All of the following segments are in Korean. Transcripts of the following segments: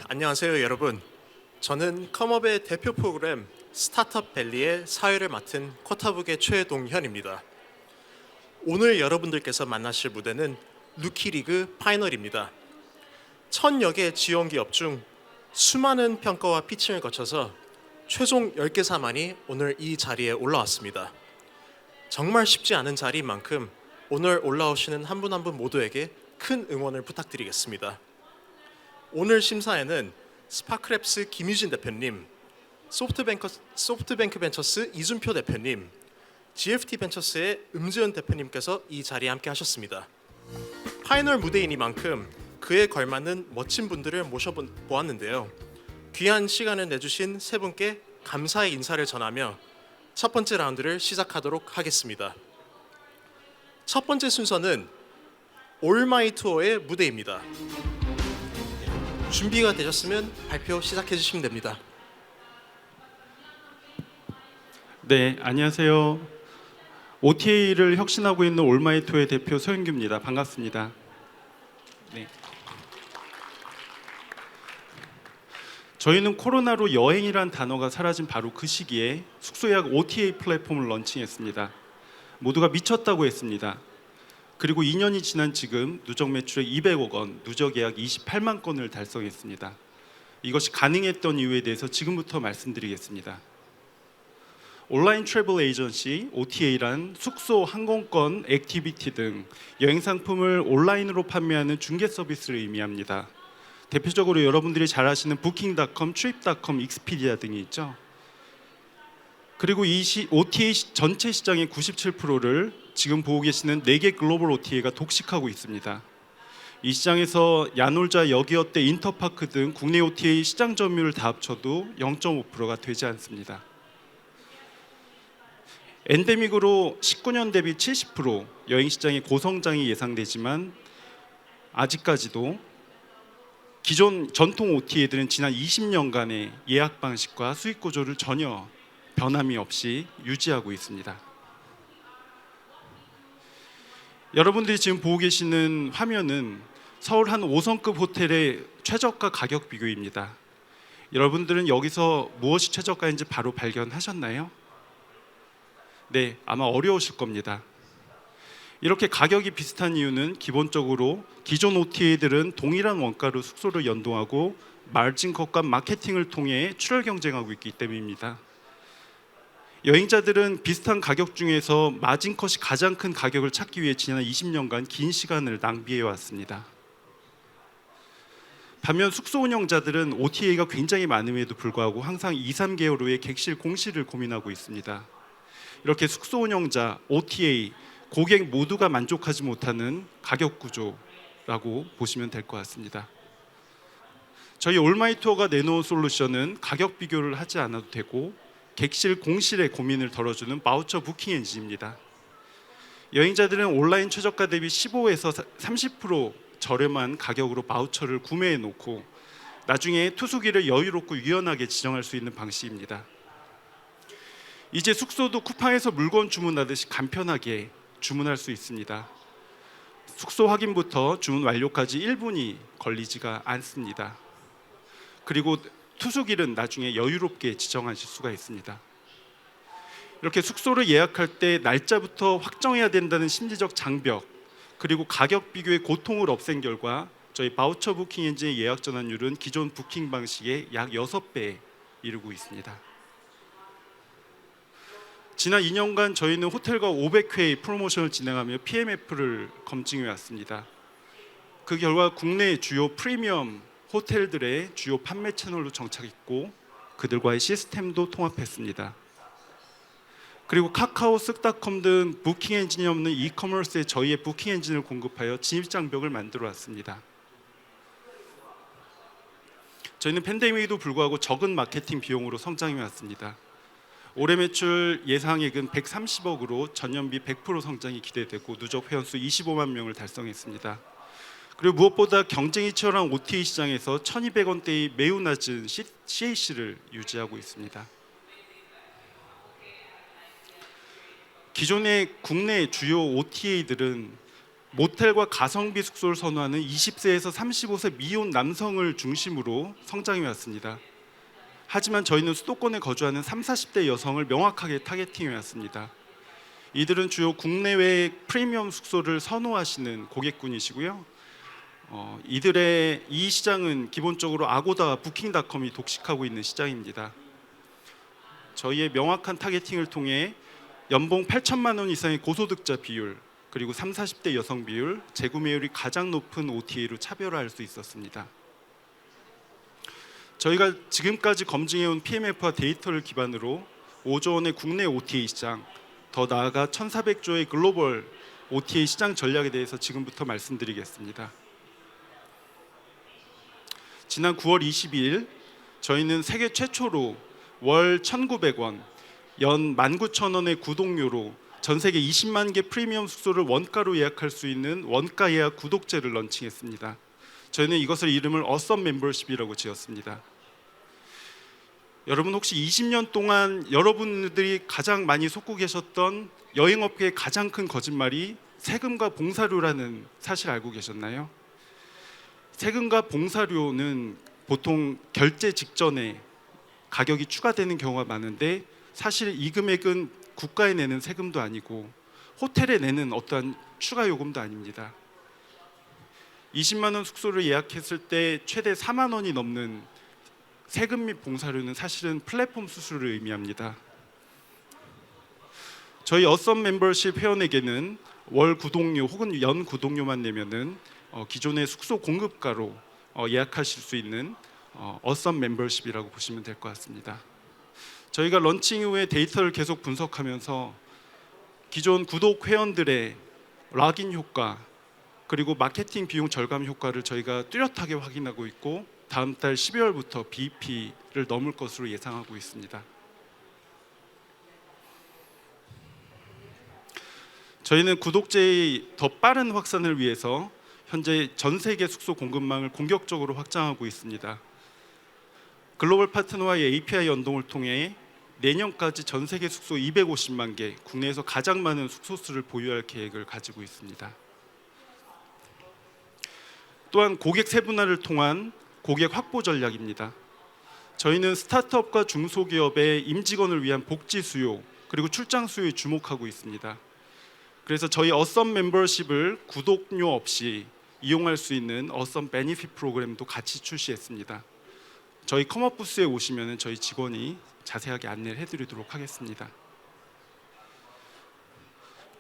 안녕하세요, 여러분. 저는 컴업의 대표 프로그램 스타트업 밸리의 사회를 맡은 쿼터북의 최동현입니다. 오늘 여러분들께서 만나실 무대는 루키리그 파이널입니다. 1000여 개 지원 기업 중 수많은 평가와 피칭을 거쳐서 최종 10개사만이 오늘 이 자리에 올라왔습니다. 정말 쉽지 않은 자리인 만큼 오늘 올라오시는 한 분 한 분 모두에게 큰 응원을 부탁드리겠습니다. 오늘 심사에는 스파크랩스 김유진 대표님, 소프트뱅크 벤처스 이준표 대표님, GFT 벤처스의 음지연 대표님께서 이 자리에 함께 하셨습니다. 파이널 무대이니만큼 그에 걸맞는 멋진 분들을 모셔보았는데요. 귀한 시간을 내주신 세 분께 감사의 인사를 전하며 첫 번째 라운드를 시작하도록 하겠습니다. 첫 번째 순서는 올마이 투어의 무대입니다. 준비가 되셨으면 발표 시작해 주시면 됩니다. 네, 안녕하세요. OTA를 혁신하고 있는 올마이토의 대표 서윤규입니다. 반갑습니다. 네. 저희는 코로나로 여행이란 단어가 사라진 바로 그 시기에 숙소 예약 OTA 플랫폼을 런칭했습니다. 모두가 미쳤다고 했습니다. 그리고 2년이 지난 지금 누적 매출액 200억 원, 누적 예약 28만 건을 달성했습니다. 이것이 가능했던 이유에 대해서 지금부터 말씀드리겠습니다. 온라인 트래블 에이전시, OTA란 숙소, 항공권, 액티비티 등 여행 상품을 온라인으로 판매하는 중개 서비스를 의미합니다. 대표적으로 여러분들이 잘 아시는 부킹닷컴, 트립닷컴, 익스피디아 등이 있죠. 그리고 이 OTA 전체 시장의 97%를 지금 보고 계시는 4개 글로벌 OTA가 독식하고 있습니다. 이 시장에서 야놀자, 여기어때, 인터파크 등 국내 OTA 시장 점유율을 다 합쳐도 0.5%가 되지 않습니다. 엔데믹으로 19년 대비 70% 여행 시장의 고성장이 예상되지만 아직까지도 기존 전통 OTA들은 지난 20년간의 예약 방식과 수익 구조를 전혀 변함이 없이 유지하고 있습니다. 여러분들이 지금 보고 계시는 화면은 서울 한 5성급 호텔의 최저가 가격 비교입니다. 여러분들은 여기서 무엇이 최저가인지 바로 발견하셨나요? 네, 아마 어려우실 겁니다. 이렇게 가격이 비슷한 이유는 기본적으로 기존 OTA들은 동일한 원가로 숙소를 연동하고 마진컷과 마케팅을 통해 출혈 경쟁하고 있기 때문입니다. 여행자들은 비슷한 가격 중에서 마진컷이 가장 큰 가격을 찾기 위해 지난 20년간 긴 시간을 낭비해 왔습니다. 반면 숙소 운영자들은 OTA가 굉장히 많음에도 불구하고 항상 2-3개월 후에 객실 공실을 고민하고 있습니다. 이렇게 숙소 운영자, OTA, 고객 모두가 만족하지 못하는 가격 구조라고 보시면 될 것 같습니다. 저희 올마이투어가 내놓은 솔루션은 가격 비교를 하지 않아도 되고 객실 공실의 고민을 덜어주는 바우처 부킹 엔진입니다. 여행자들은 온라인 최저가 대비 15에서 30% 저렴한 가격으로 바우처를 구매해 놓고 나중에 투숙일을 여유롭고 유연하게 지정할 수 있는 방식입니다. 이제 숙소도 쿠팡에서 물건 주문하듯이 간편하게 주문할 수 있습니다. 숙소 확인부터 주문 완료까지 1분이 걸리지가 않습니다. 그리고 투숙일은 나중에 여유롭게 지정하실 수가 있습니다. 이렇게 숙소를 예약할 때 날짜부터 확정해야 된다는 심리적 장벽, 그리고 가격 비교의 고통을 없앤 결과 저희 바우처 부킹 엔진의 예약 전환율은 기존 부킹 방식의 약 6배에 이르고 있습니다. 지난 2년간 저희는 호텔과 500회의 프로모션을 진행하며 PMF를 검증해 왔습니다. 그 결과 국내 주요 프리미엄 호텔들의 주요 판매 채널로 정착했고 그들과의 시스템도 통합했습니다. 그리고 카카오, 쓱닷컴 등 부킹 엔진이 없는 이커머스에 저희의 부킹 엔진을 공급하여 진입장벽을 만들어 왔습니다. 저희는 팬데믹에도 불구하고 적은 마케팅 비용으로 성장해 왔습니다. 올해 매출 예상액은 130억으로 전년비 100% 성장이 기대되고 누적 회원수 25만 명을 달성했습니다. 그리고 무엇보다 경쟁이 치열한 OTA 시장에서 1,200원대의 매우 낮은 CAC를 유지하고 있습니다. 기존의 국내 주요 OTA들은 모텔과 가성비 숙소를 선호하는 20세에서 35세 미혼 남성을 중심으로 성장해 왔습니다. 하지만 저희는 수도권에 거주하는 30, 40대 여성을 명확하게 타겟팅해 왔습니다. 이들은 주요 국내외 프리미엄 숙소를 선호하시는 고객군이시고요. 이들의 이 시장은 기본적으로 아고다와 부킹닷컴이 독식하고 있는 시장입니다. 저희의 명확한 타겟팅을 통해 연봉 8천만 원 이상의 고소득자 비율, 그리고 30, 40대 여성 비율, 재구매율이 가장 높은 OTA로 차별화할 수 있었습니다. 저희가 지금까지 검증해온 PMF와 데이터를 기반으로 5조 원의 국내 OTA 시장, 더 나아가 1,400조의 글로벌 OTA 시장 전략에 대해서 지금부터 말씀드리겠습니다. 지난 9월 22일 저희는 세계 최초로 월 1,900원, 연 19,000원의 구독료로 전 세계 20만 개 프리미엄 숙소를 원가로 예약할 수 있는 원가 예약 구독제를 런칭했습니다. 저희는 이것을 이름을 어썸 멤버십이라고 지었습니다. 여러분 혹시 20년 동안 여러분들이 가장 많이 속고 계셨던 여행업계의 가장 큰 거짓말이 세금과 봉사료라는 사실 알고 계셨나요? 세금과 봉사료는 보통 결제 직전에 가격이 추가되는 경우가 많은데 사실 이 금액은 국가에 내는 세금도 아니고 호텔에 내는 어떠한 추가 요금도 아닙니다. 20만 원 숙소를 예약했을 때 최대 4만 원이 넘는 세금 및 봉사료는 사실은 플랫폼 수수료를 의미합니다. 저희 어썸 멤버십 회원에게는 월 구독료 혹은 연 구독료만 내면은 기존의 숙소 공급가로 예약하실 수 있는 어썸 멤버십이라고 보시면 될 것 같습니다. 저희가 런칭 이후에 데이터를 계속 분석하면서 기존 구독 회원들의 락인 효과 그리고 마케팅 비용 절감 효과를 저희가 뚜렷하게 확인하고 있고 다음 달 12월부터 BEP를 넘을 것으로 예상하고 있습니다. 저희는 구독제의 더 빠른 확산을 위해서 현재 전 세계 숙소 공급망을 공격적으로 확장하고 있습니다. 글로벌 파트너와의 API 연동을 통해 내년까지 전 세계 숙소 250만 개, 국내에서 가장 많은 숙소 수를 보유할 계획을 가지고 있습니다. 또한 고객 세분화를 통한 고객 확보 전략입니다. 저희는 스타트업과 중소기업의 임직원을 위한 복지 수요 그리고 출장 수요에 주목하고 있습니다. 그래서 저희 어썸 멤버십을 구독료 없이 이용할 수 있는 어썸 베니핏 프로그램도 같이 출시했습니다. 저희 컴업 부스에 오시면 저희 직원이 자세하게 안내를 해드리도록 하겠습니다.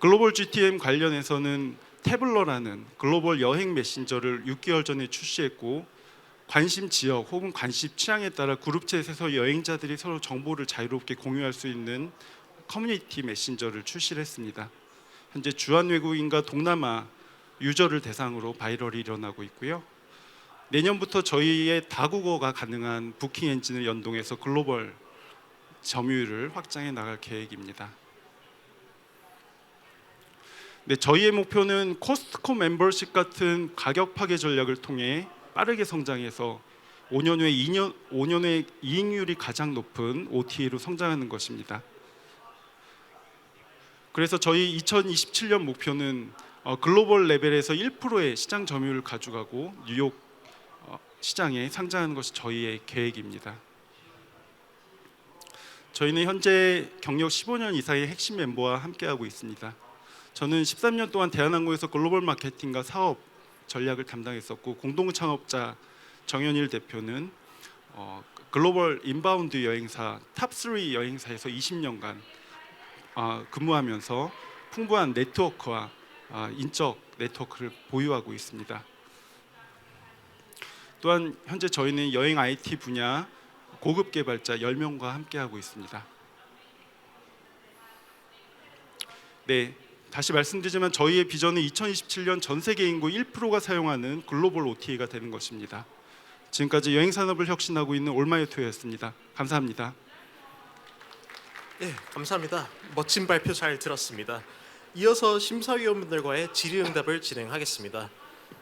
글로벌 GTM 관련해서는 태블러라는 글로벌 여행 메신저를 6개월 전에 출시했고 관심 지역 혹은 관심 취향에 따라 그룹챗에서 여행자들이 서로 정보를 자유롭게 공유할 수 있는 커뮤니티 메신저를 출시를 했습니다. 현재 주한 외국인과 동남아 유저를 대상으로 바이럴이 일어나고 있고요. 내년부터 저희의 다국어가 가능한 부킹 엔진을 연동해서 글로벌 점유율을 확장해 나갈 계획입니다. 네, 저희의 목표는 코스트코 멤버십 같은 가격 파괴 전략을 통해 빠르게 성장해서 5년 후에 이익률이 가장 높은 OTA로 성장하는 것입니다. 그래서 저희 2027년 목표는 글로벌 레벨에서 1%의 시장 점유율을 가져가고 뉴욕 시장에 상장하는 것이 저희의 계획입니다. 저희는 현재 경력 15년 이상의 핵심 멤버와 함께하고 있습니다. 저는 13년 동안 대한항공에서 글로벌 마케팅과 사업 전략을 담당했었고 공동 창업자 정현일 대표는 글로벌 인바운드 여행사 탑3 여행사에서 20년간 근무하면서 풍부한 네트워크와 인적 네트워크를 보유하고 있습니다. 또한 현재 저희는 여행 IT 분야 고급 개발자 10명과 함께하고 있습니다. 네, 다시 말씀드리지만 저희의 비전은 2027년 전 세계 인구 1%가 사용하는 글로벌 OTA가 되는 것입니다. 지금까지 여행 산업을 혁신하고 있는 올마이토였습니다. 감사합니다. 네, 감사합니다. 멋진 발표 잘 들었습니다. 이어서 심사위원분들과의 질의응답을 진행하겠습니다.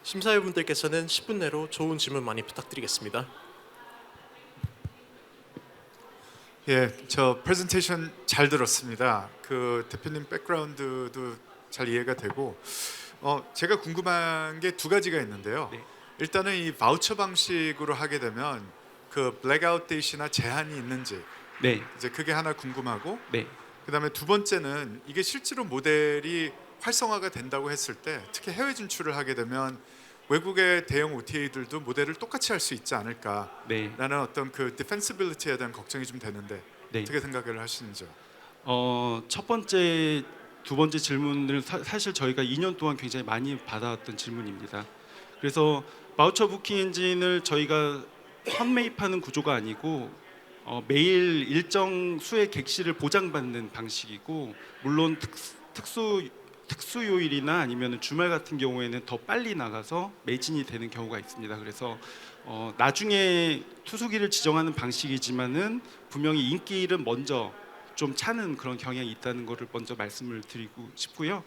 심사위원분들께서는 10분 내로 좋은 질문 많이 부탁드리겠습니다. 예, 저 프레젠테이션 잘 들었습니다. 그 대표님 백그라운드도 잘 이해가 되고 제가 궁금한 게 두 가지가 있는데요. 네. 일단은 이 바우처 방식으로 하게 되면 그 블랙아웃 데이시나 제한이 있는지 네, 이제 그게 하나 궁금하고, 네, 그다음에 두 번째는 이게 실제로 모델이 활성화가 된다고 했을 때 특히 해외 진출을 하게 되면 외국의 대형 OTA들도 모델을 똑같이 할 수 있지 않을까라는 네, 어떤 그 디펜시빌리티에 대한 걱정이 좀 되는데 네. 어떻게 생각을 하시는지요? 첫 번째, 두 번째 질문을 사실 저희가 2년 동안 굉장히 많이 받아왔던 질문입니다. 그래서 바우처 부킹 엔진을 저희가 선매입하는 구조가 아니고 매일 일정 수의 객실을 보장받는 방식이고, 물론 특수 요일이나 아니면 주말 같은 경우에는 더 빨리 나가서 매진이 되는 경우가 있습니다. 그래서 나중에 투숙일을 지정하는 방식이지만은 분명히 인기일은 먼저 좀 차는 그런 경향이 있다는 것을 먼저 말씀을 드리고 싶고요.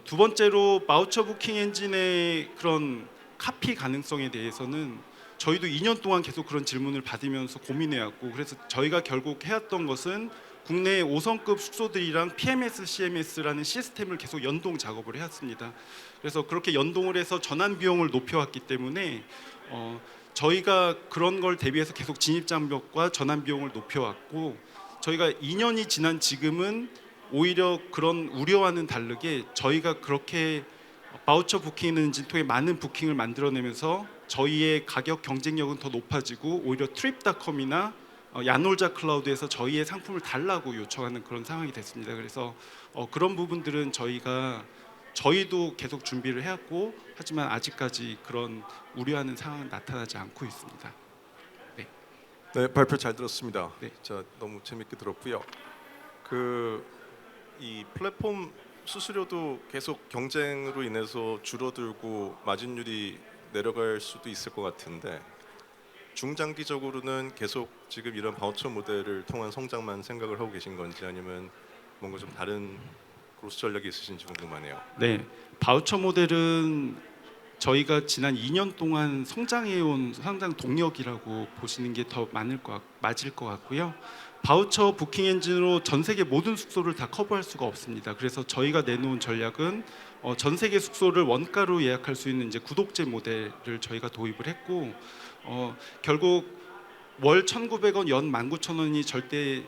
두 번째로 바우처 부킹 엔진의 그런 카피 가능성에 대해서는 저희도 2년 동안 계속 그런 질문을 받으면서 고민해왔고, 그래서 저희가 결국 해왔던 것은 국내 5성급 숙소들이랑 PMS, CMS라는 시스템을 계속 연동 작업을 해왔습니다. 그래서 그렇게 연동을 해서 전환 비용을 높여왔기 때문에 저희가 그런 걸 대비해서 계속 진입 장벽과 전환 비용을 높여왔고, 저희가 2년이 지난 지금은 오히려 그런 우려와는 다르게 저희가 그렇게 바우처 부킹 엔진 통해 많은 부킹을 만들어내면서 저희의 가격 경쟁력은 더 높아지고, 오히려 트립닷컴이나 야놀자 클라우드에서 저희의 상품을 달라고 요청하는 그런 상황이 됐습니다. 그래서 그런 부분들은 저희도 계속 준비를 해왔고, 하지만 아직까지 그런 우려하는 상황은 나타나지 않고 있습니다. 네, 발표 잘 들었습니다. 네. 자, 너무 재밌게 들었고요. 이 플랫폼 수수료도 계속 경쟁으로 인해서 줄어들고 마진율이 내려갈 수도 있을 것 같은데, 중장기적으로는 계속 지금 이런 바우처 모델을 통한 성장만 생각을 하고 계신 건지, 아니면 뭔가 좀 다른 그로스 전략이 있으신지 궁금하네요. 네, 바우처 모델은 저희가 지난 2년 동안 성장해온 상당 동력이라고 보시는 게 더 맞을 것 같고요. 바우처 부킹 엔진으로 전 세계 모든 숙소를 다 커버할 수가 없습니다. 그래서 저희가 내놓은 전략은 전 세계 숙소를 원가로 예약할 수 있는 이제 구독제 모델을 저희가 도입을 했고, 결국 월 1,900원, 연 19,000원이 절대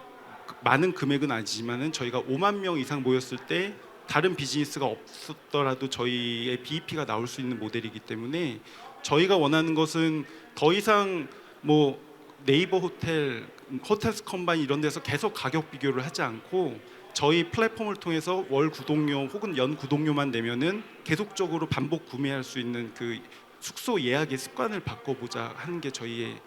많은 금액은 아니지만은 저희가 5만 명 이상 모였을 때 다른 비즈니스가 없었더라도 저희의 BEP가 나올 수 있는 모델이기 때문에, 저희가 원하는 것은 더 이상 뭐 네이버 호텔, 호텔스 컴바인 이런 데서 계속 가격 비교를 하지 않고 저희 플랫폼을 통해서 월 구독료 혹은 연 구독료만 내면은 계속적으로 반복 구매할 수 있는 그 숙소 예약의 습관을 바꿔보자 하는 게 저희의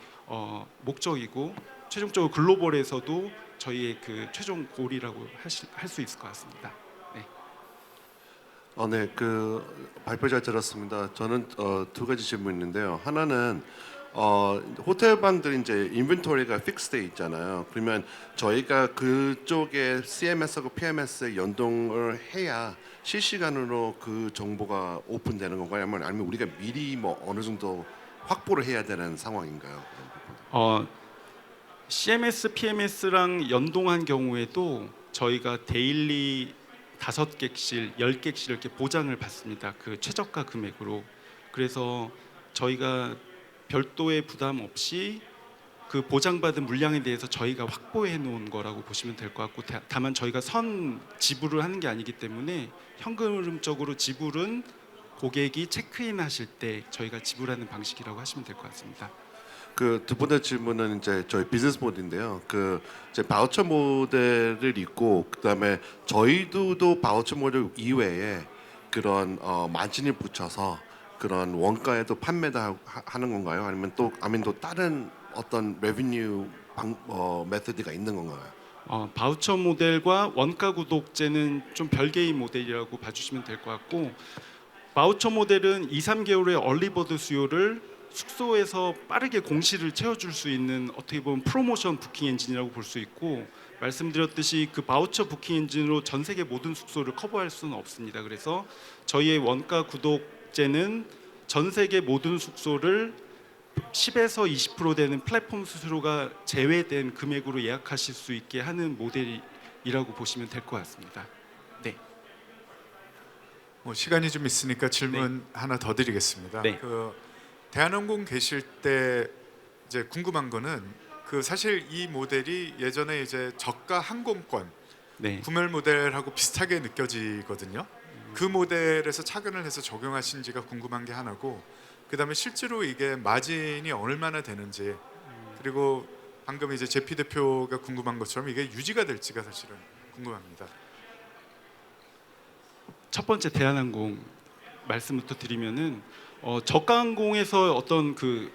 목적이고, 최종적으로 글로벌에서도 저희의 그 최종 골이라고 할 수 있을 것 같습니다. 네, 발표 잘 들었습니다. 저는 두 가지 질문 있는데요. 하나는 호텔 방들이 이제 인벤토리가 픽스돼 있잖아요. 그러면 저희가 그쪽에 CMS하고 PMS 연동을 해야 실시간으로 그 정보가 오픈되는 건가요? 아니면 우리가 미리 뭐 어느 정도 확보를 해야 되는 상황인가요? CMS, PMS랑 연동한 경우에도 저희가 데일리 5객실, 10객실 이렇게 보장을 받습니다. 그 최저가 금액으로. 그래서 저희가 별도의 부담 없이 그 보장받은 물량에 대해서 저희가 확보해 놓은 거라고 보시면 될 것 같고, 다만 저희가 선 지불을 하는 게 아니기 때문에 현금적으로 지불은 고객이 체크인 하실 때 저희가 지불하는 방식이라고 하시면 될 것 같습니다. 그 두 번째 질문은 이제 저희 비즈니스 모델인데요. 이제 바우처 모델을 있고, 그다음에 저희도 바우처 모델 이외에 그런 마진을 붙여서 그런 원가에도 판매도 하는 건가요? 아니면 또 다른 어떤 레비뉴 메소드가 있는 건가요? 바우처 모델과 원가 구독제는 좀 별개의 모델이라고 봐주시면 될 것 같고, 바우처 모델은 2, 3개월의 얼리버드 수요를 숙소에서 빠르게 공실을 채워줄 수 있는 어떻게 보면 프로모션 부킹 엔진이라고 볼 수 있고, 말씀드렸듯이 그 바우처 부킹 엔진으로 전 세계 모든 숙소를 커버할 수는 없습니다. 그래서 저희의 원가 구독제는 전 세계 모든 숙소를 10에서 20% 되는 플랫폼 수수료가 제외된 금액으로 예약하실 수 있게 하는 모델이라고 보시면 될 것 같습니다. 네. 시간이 좀 있으니까 질문 하나 더 드리겠습니다. 네. 그 대한항공 계실 때 이제 궁금한 거는 그 사실 이 모델이 예전에 이제 저가 항공권 네. 구멸 모델하고 비슷하게 느껴지거든요. 그 모델에서 착안을 해서 적용하신지가 궁금한 게 하나고, 그다음에 실제로 이게 마진이 얼마나 되는지, 그리고 방금 이제 제피 대표가 궁금한 것처럼 이게 유지가 될지가 사실은 궁금합니다. 첫 번째 대한항공 말씀부터 드리면은 저가항공에서 어떤 그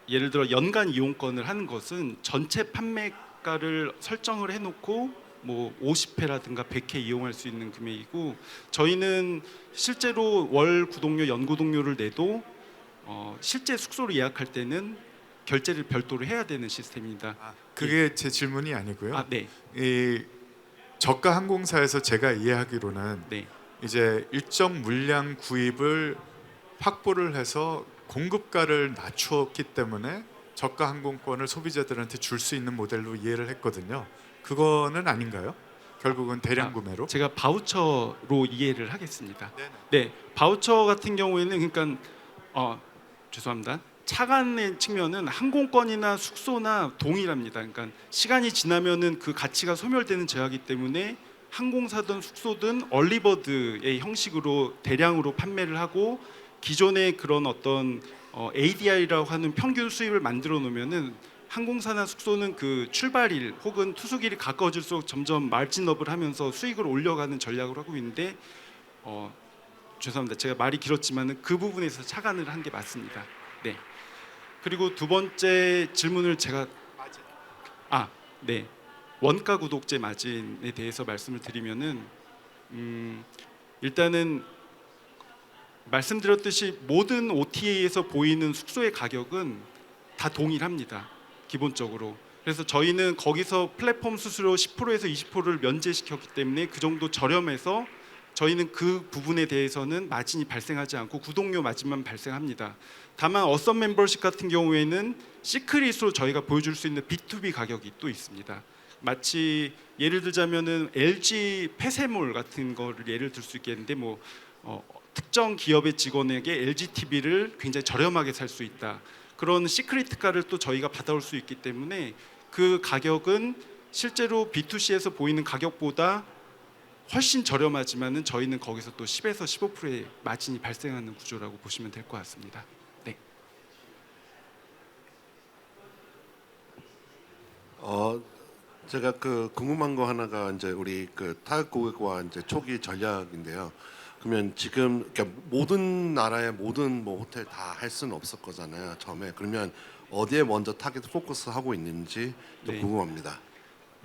예를 들어 연간 이용권을 하는 것은 전체 판매가를 설정을 해놓고 뭐 50회라든가 100회 이용할 수 있는 금액이고, 저희는 실제로 월 구독료, 연 구독료를 내도 실제 숙소를 예약할 때는 결제를 별도로 해야 되는 시스템입니다. 그게 제 질문이 아니고요. 아, 네, 이 저가 항공사에서 제가 이해하기로는 네, 이제 일정 물량 구입을 확보를 해서 공급가를 낮추었기 때문에 저가 항공권을 소비자들한테 줄 수 있는 모델로 이해를 했거든요. 그거는 아닌가요? 결국은 대량 구매로? 제가 바우처로 이해를 하겠습니다. 네네. 네, 바우처 같은 경우에는 그러니까 죄송합니다. 차관의 측면은 항공권이나 숙소나 동일합니다. 그러니까 시간이 지나면은 그 가치가 소멸되는 제약이기 때문에 항공사든 숙소든 얼리버드의 형식으로 대량으로 판매를 하고, 기존의 그런 어떤 ADR이라고 하는 평균 수입을 만들어 놓으면은 항공사나 숙소는 그 출발일 혹은 투숙일이 가까워질수록 점점 마진업을 하면서 수익을 올려가는 전략을 하고 있는데, 죄송합니다. 제가 말이 길었지만은 그 부분에서 착안을 한 게 맞습니다. 네. 그리고 두 번째 질문을 제가 네. 원가 구독제 마진에 대해서 말씀을 드리면은 일단은 말씀드렸듯이 모든 OTA에서 보이는 숙소의 가격은 다 동일합니다. 기본적으로. 그래서 저희는 거기서 플랫폼 수수료 10%에서 20%를 면제시켰기 때문에 그 정도 저렴해서 저희는 그 부분에 대해서는 마진이 발생하지 않고 구독료 마진만 발생합니다. 다만 어썸 멤버십 같은 경우에는 시크릿으로 저희가 보여줄 수 있는 B2B 가격이 또 있습니다. 마치 예를 들자면은 LG 폐쇄몰 같은 거를 예를 들 수 있겠는데, 뭐 특정 기업의 직원에게 LG TV를 굉장히 저렴하게 살 수 있다. 그런 시크릿가를 또 저희가 받아올 수 있기 때문에 그 가격은 실제로 B2C에서 보이는 가격보다 훨씬 저렴하지만은 저희는 거기서 또 10에서 15%의 마진이 발생하는 구조라고 보시면 될 것 같습니다. 네. 제가 그 궁금한 거 하나가 이제 우리 그 타격 고객과 이제 초기 전략인데요. 그러면 지금 그러니까 모든 나라의 모든 뭐 호텔 다 할 수는 없을 거잖아요. 처음에. 그러면 어디에 먼저 타겟 포커스 하고 있는지 좀 네. 궁금합니다.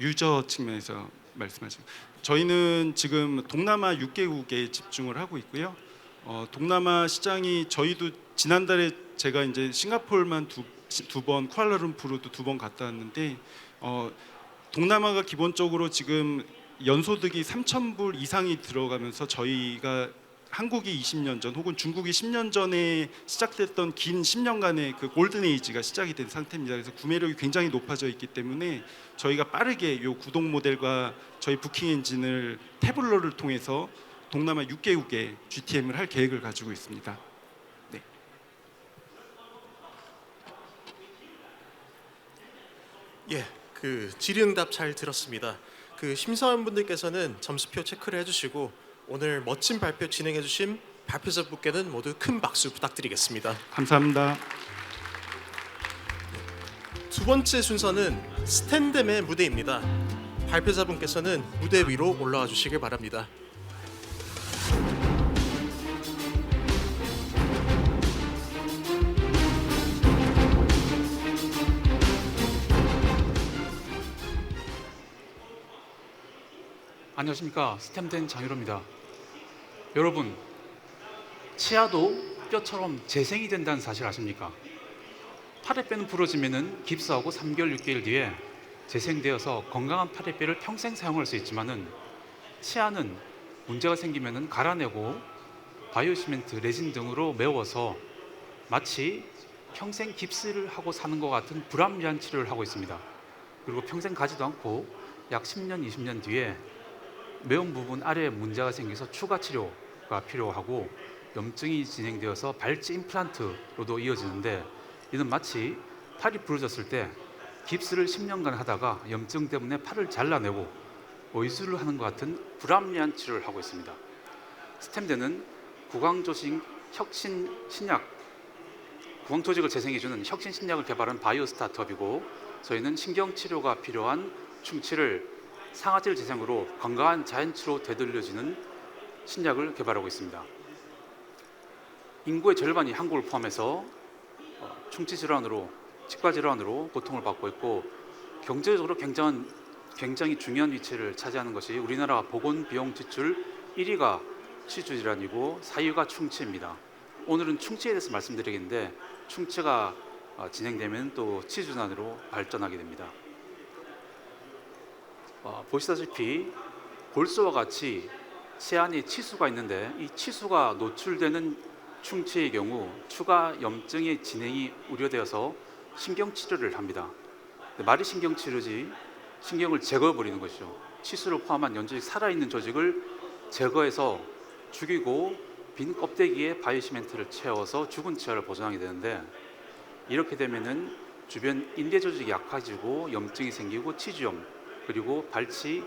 유저 측면에서 말씀하신, 저희는 지금 동남아 6개국에 집중을 하고 있고요. 동남아 시장이 저희도 지난달에 제가 이제 싱가포르만 두 번, 쿠알라룸푸르도 2번 갔다 왔는데 동남아가 기본적으로 지금 연소득이 3,000불 이상이 들어가면서 저희가 한국이 20년 전 혹은 중국이 10년 전에 시작됐던 긴 10년간의 그 골든 에이지가 시작이 된 상태입니다. 그래서 구매력이 굉장히 높아져 있기 때문에 저희가 빠르게 요 구독 모델과 저희 부킹 엔진을 태블러를 통해서 동남아 6개국에 GTM을 할 계획을 가지고 있습니다. 네. 예, 그 질의응답 잘 들었습니다. 그 심사원분들께서는 점수표 체크를 해주시고 오늘 멋진 발표 진행해주신 발표자분께는 모두 큰 박수 부탁드리겠습니다. 감사합니다. 두 번째 순서는 스탠뎀의 무대입니다. 발표자분께서는 무대 위로 올라와 주시길 바랍니다. 안녕하십니까, 스탬된 장유로입니다. 여러분, 치아도 뼈처럼 재생이 된다는 사실 아십니까? 팔에뼈는 부러지면은 깁스하고 3개월, 6개월 뒤에 재생되어서 건강한 팔에뼈를 평생 사용할 수 있지만은 치아는 문제가 생기면은 갈아내고 바이오 시멘트, 레진 등으로 메워서 마치 평생 깁스를 하고 사는 것 같은 불합리한 치료를 하고 있습니다. 그리고 평생 가지도 않고 약 10년, 20년 뒤에 매운 부분 아래에 문제가 생겨서 추가 치료, 치료가 필요하고 염증이 진행되어서 발치 임플란트로도 이어지는데 이는 마치 팔이 부러졌을 때 깁스를 10년간 하다가 염증 때문에 팔을 잘라내고 의술을 하는 것 같은 불합리한 치료를 하고 있습니다. 스템대는 구강조직 혁신 신약, 구강 조직을 재생해주는 혁신 신약을 개발한 바이오 스타트업이고 저희는 신경치료가 필요한 충치를 상아질 재생으로 건강한 자연치로 되돌려주는 신약을 개발하고 있습니다. 인구의 절반이 한국을 포함해서 충치 질환으로, 치과 질환으로 고통을 받고 있고 경제적으로 굉장히 중요한 위치를 차지하는 것이 우리나라 보건 비용 지출 1위가 치주 질환이고 4위가 충치입니다. 오늘은 충치에 대해서 말씀드리겠는데 충치가 진행되면 또 치주 질환으로 발전하게 됩니다. 보시다시피 골수와 같이 치아 안에 치수가 있는데 이 치수가 노출되는 충치의 경우 추가 염증의 진행이 우려되어서 신경치료를 합니다. 말이 신경치료지 신경을 제거해버리는 것이죠. 치수를 포함한 연조직 살아있는 조직을 제거해서 죽이고 빈 껍데기에 바이오시멘트를 채워서 죽은 치아를 보존하게 되는데 이렇게 되면은 주변 인대 조직이 약해지고 염증이 생기고 치주염 그리고 발치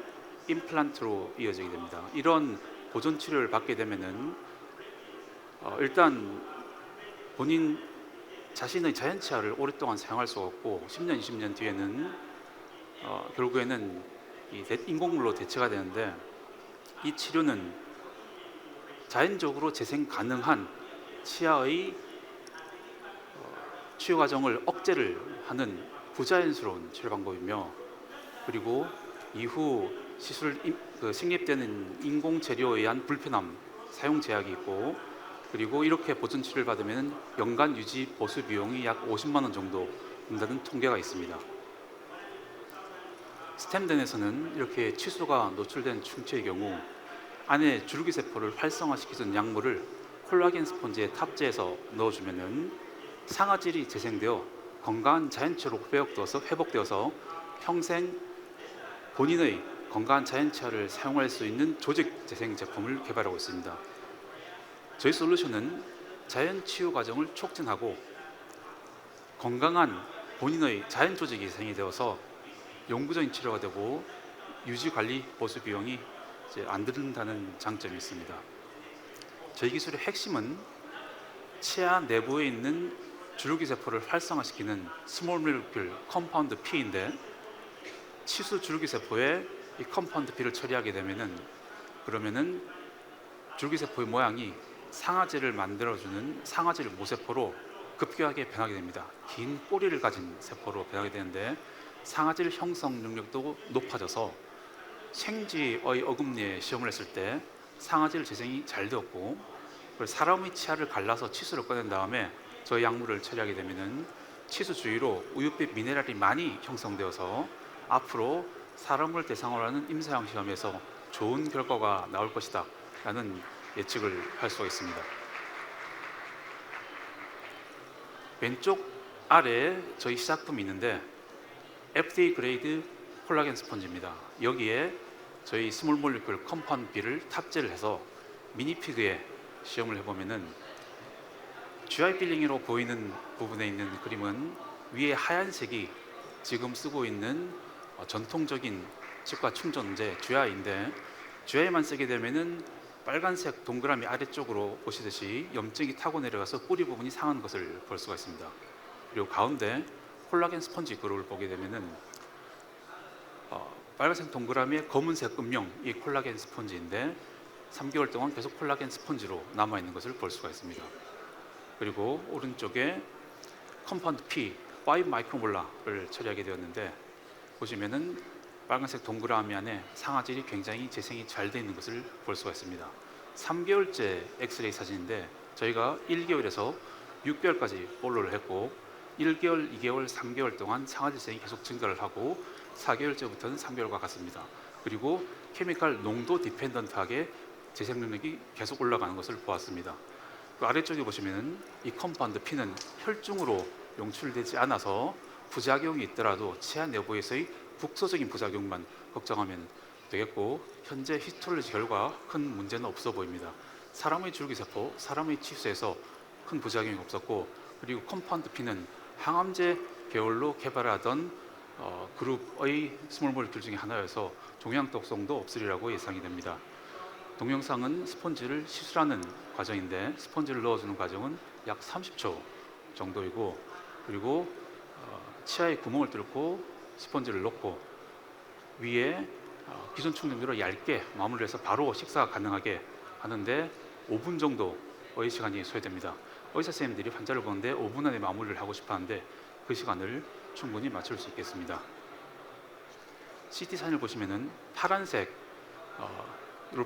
임플란트로 이어지게 됩니다. 이런 보존 치료를 받게 되면은 일단 본인 자신의 자연 치아를 오랫동안 사용할 수가 없고 10년, 20년 뒤에는 결국에는 이 인공물로 대체가 되는데 이 치료는 자연적으로 재생 가능한 치아의 치유 과정을 억제를 하는 부자연스러운 치료 방법이며 그리고 이후 시술 식립되는 인공 재료에 의한 불편함, 사용 제약이 있고 그리고 이렇게 보존 치료를 받으면 연간 유지 보수 비용이 약 50만 원 정도 든다는 통계가 있습니다. 스템덴에서는 이렇게 치수가 노출된 충치의 경우 안에 줄기세포를 활성화시키는 약물을 콜라겐 스펀지에 탑재해서 넣어주면은 상아질이 재생되어 건강한 자연치아로 회복되어서 평생 본인의 건강한 자연치아를 사용할 수 있는 조직 재생 제품을 개발하고 있습니다. 저희 솔루션은 자연치유 과정을 촉진하고 건강한 본인의 자연 조직이 재생이 되어서 영구적인 치료가 되고 유지 관리 보수 비용이 안 드는다는 장점이 있습니다. 저희 기술의 핵심은 치아 내부에 있는 줄기세포를 활성화시키는 스몰 몰리큘 컴파운드 P인데 치수 줄기세포에 이 컴파운드 P를 처리하게 그러면은 줄기세포의 모양이 상아지를 만들어주는 상아질 모세포로 급격하게 변하게 됩니다. 긴 꼬리를 가진 세포로 변하게 되는데 상아질 형성 능력도 높아져서 생쥐의 어금니에 시험을 했을 때 상아질 재생이 잘 되었고 사람의 치아를 갈라서 치수를 꺼낸 다음에 저희 약물을 처리하게 되면은 치수 주위로 우윳빛 미네랄이 많이 형성되어서 앞으로 사람을 대상으로 하는 임상시험 시험에서 좋은 결과가 나올 것이다 라는 예측을 할 수가 있습니다. 왼쪽 아래에 저희 시작품이 있는데 FDA 그레이드 콜라겐 스펀지입니다. 여기에 저희 스몰 몰리큘 컴파운드 B를 탑재를 해서 미니피그에 시험을 해보면은 GI 필링으로 보이는 부분에 있는 그림은 위에 하얀색이 지금 쓰고 있는 전통적인 치과 충전제 GI인데 GI만 쓰게 되면은 빨간색 동그라미 아래쪽으로 보시듯이 염증이 타고 내려가서 뿌리 부분이 상한 것을 볼 수가 있습니다. 그리고 가운데 콜라겐 스펀지 그룹을 보게 되면은 빨간색 동그라미에 검은색 음영 이 콜라겐 스펀지인데 3개월 동안 계속 콜라겐 스펀지로 남아 있는 것을 볼 수가 있습니다. 그리고 오른쪽에 컴파운드 P 5 마이크로몰라를 처리하게 되었는데 보시면은 빨간색 동그라미 안에 상아질이 굉장히 재생이 잘 되어 있는 것을 볼 수가 있습니다. 3개월째 엑스레이 사진인데 저희가 1개월에서 6개월까지 볼로를 했고 1개월, 2개월, 3개월 동안 상아질 재생이 계속 증가를 하고 4개월째부터는 3개월과 같습니다. 그리고 케미칼 농도 디펜던트하게 재생 능력이 계속 올라가는 것을 보았습니다. 그 아래쪽에 보시면 이 컴파운드 P는 혈중으로 용출되지 않아서 부작용이 있더라도 치아 내부에서의 국소적인 부작용만 걱정하면 되겠고 현재 히스톨로지 결과 큰 문제는 없어 보입니다. 사람의 줄기세포, 사람의 치수에서 큰 부작용이 없었고, 그리고 컴파운드 P는 항암제 계열로 개발하던 그룹의 스몰 몰리큘 중에 하나여서 종양 독성도 없으리라고 예상이 됩니다. 동영상은 스펀지를 시술하는 과정인데 스펀지를 넣어주는 과정은 약 30초 정도이고, 그리고 치아에 구멍을 뚫고 스펀지를 넣고 위에 기존 충전기로 얇게 마무리해서 바로 식사가 가능하게 하는데 5분 정도의 시간이 소요됩니다. 의사 선생님들이 환자를 보는데 5분 안에 마무리를 하고 싶어 하는데 그 시간을 충분히 맞출 수 있겠습니다. CT 사진을 보시면은 파란색으로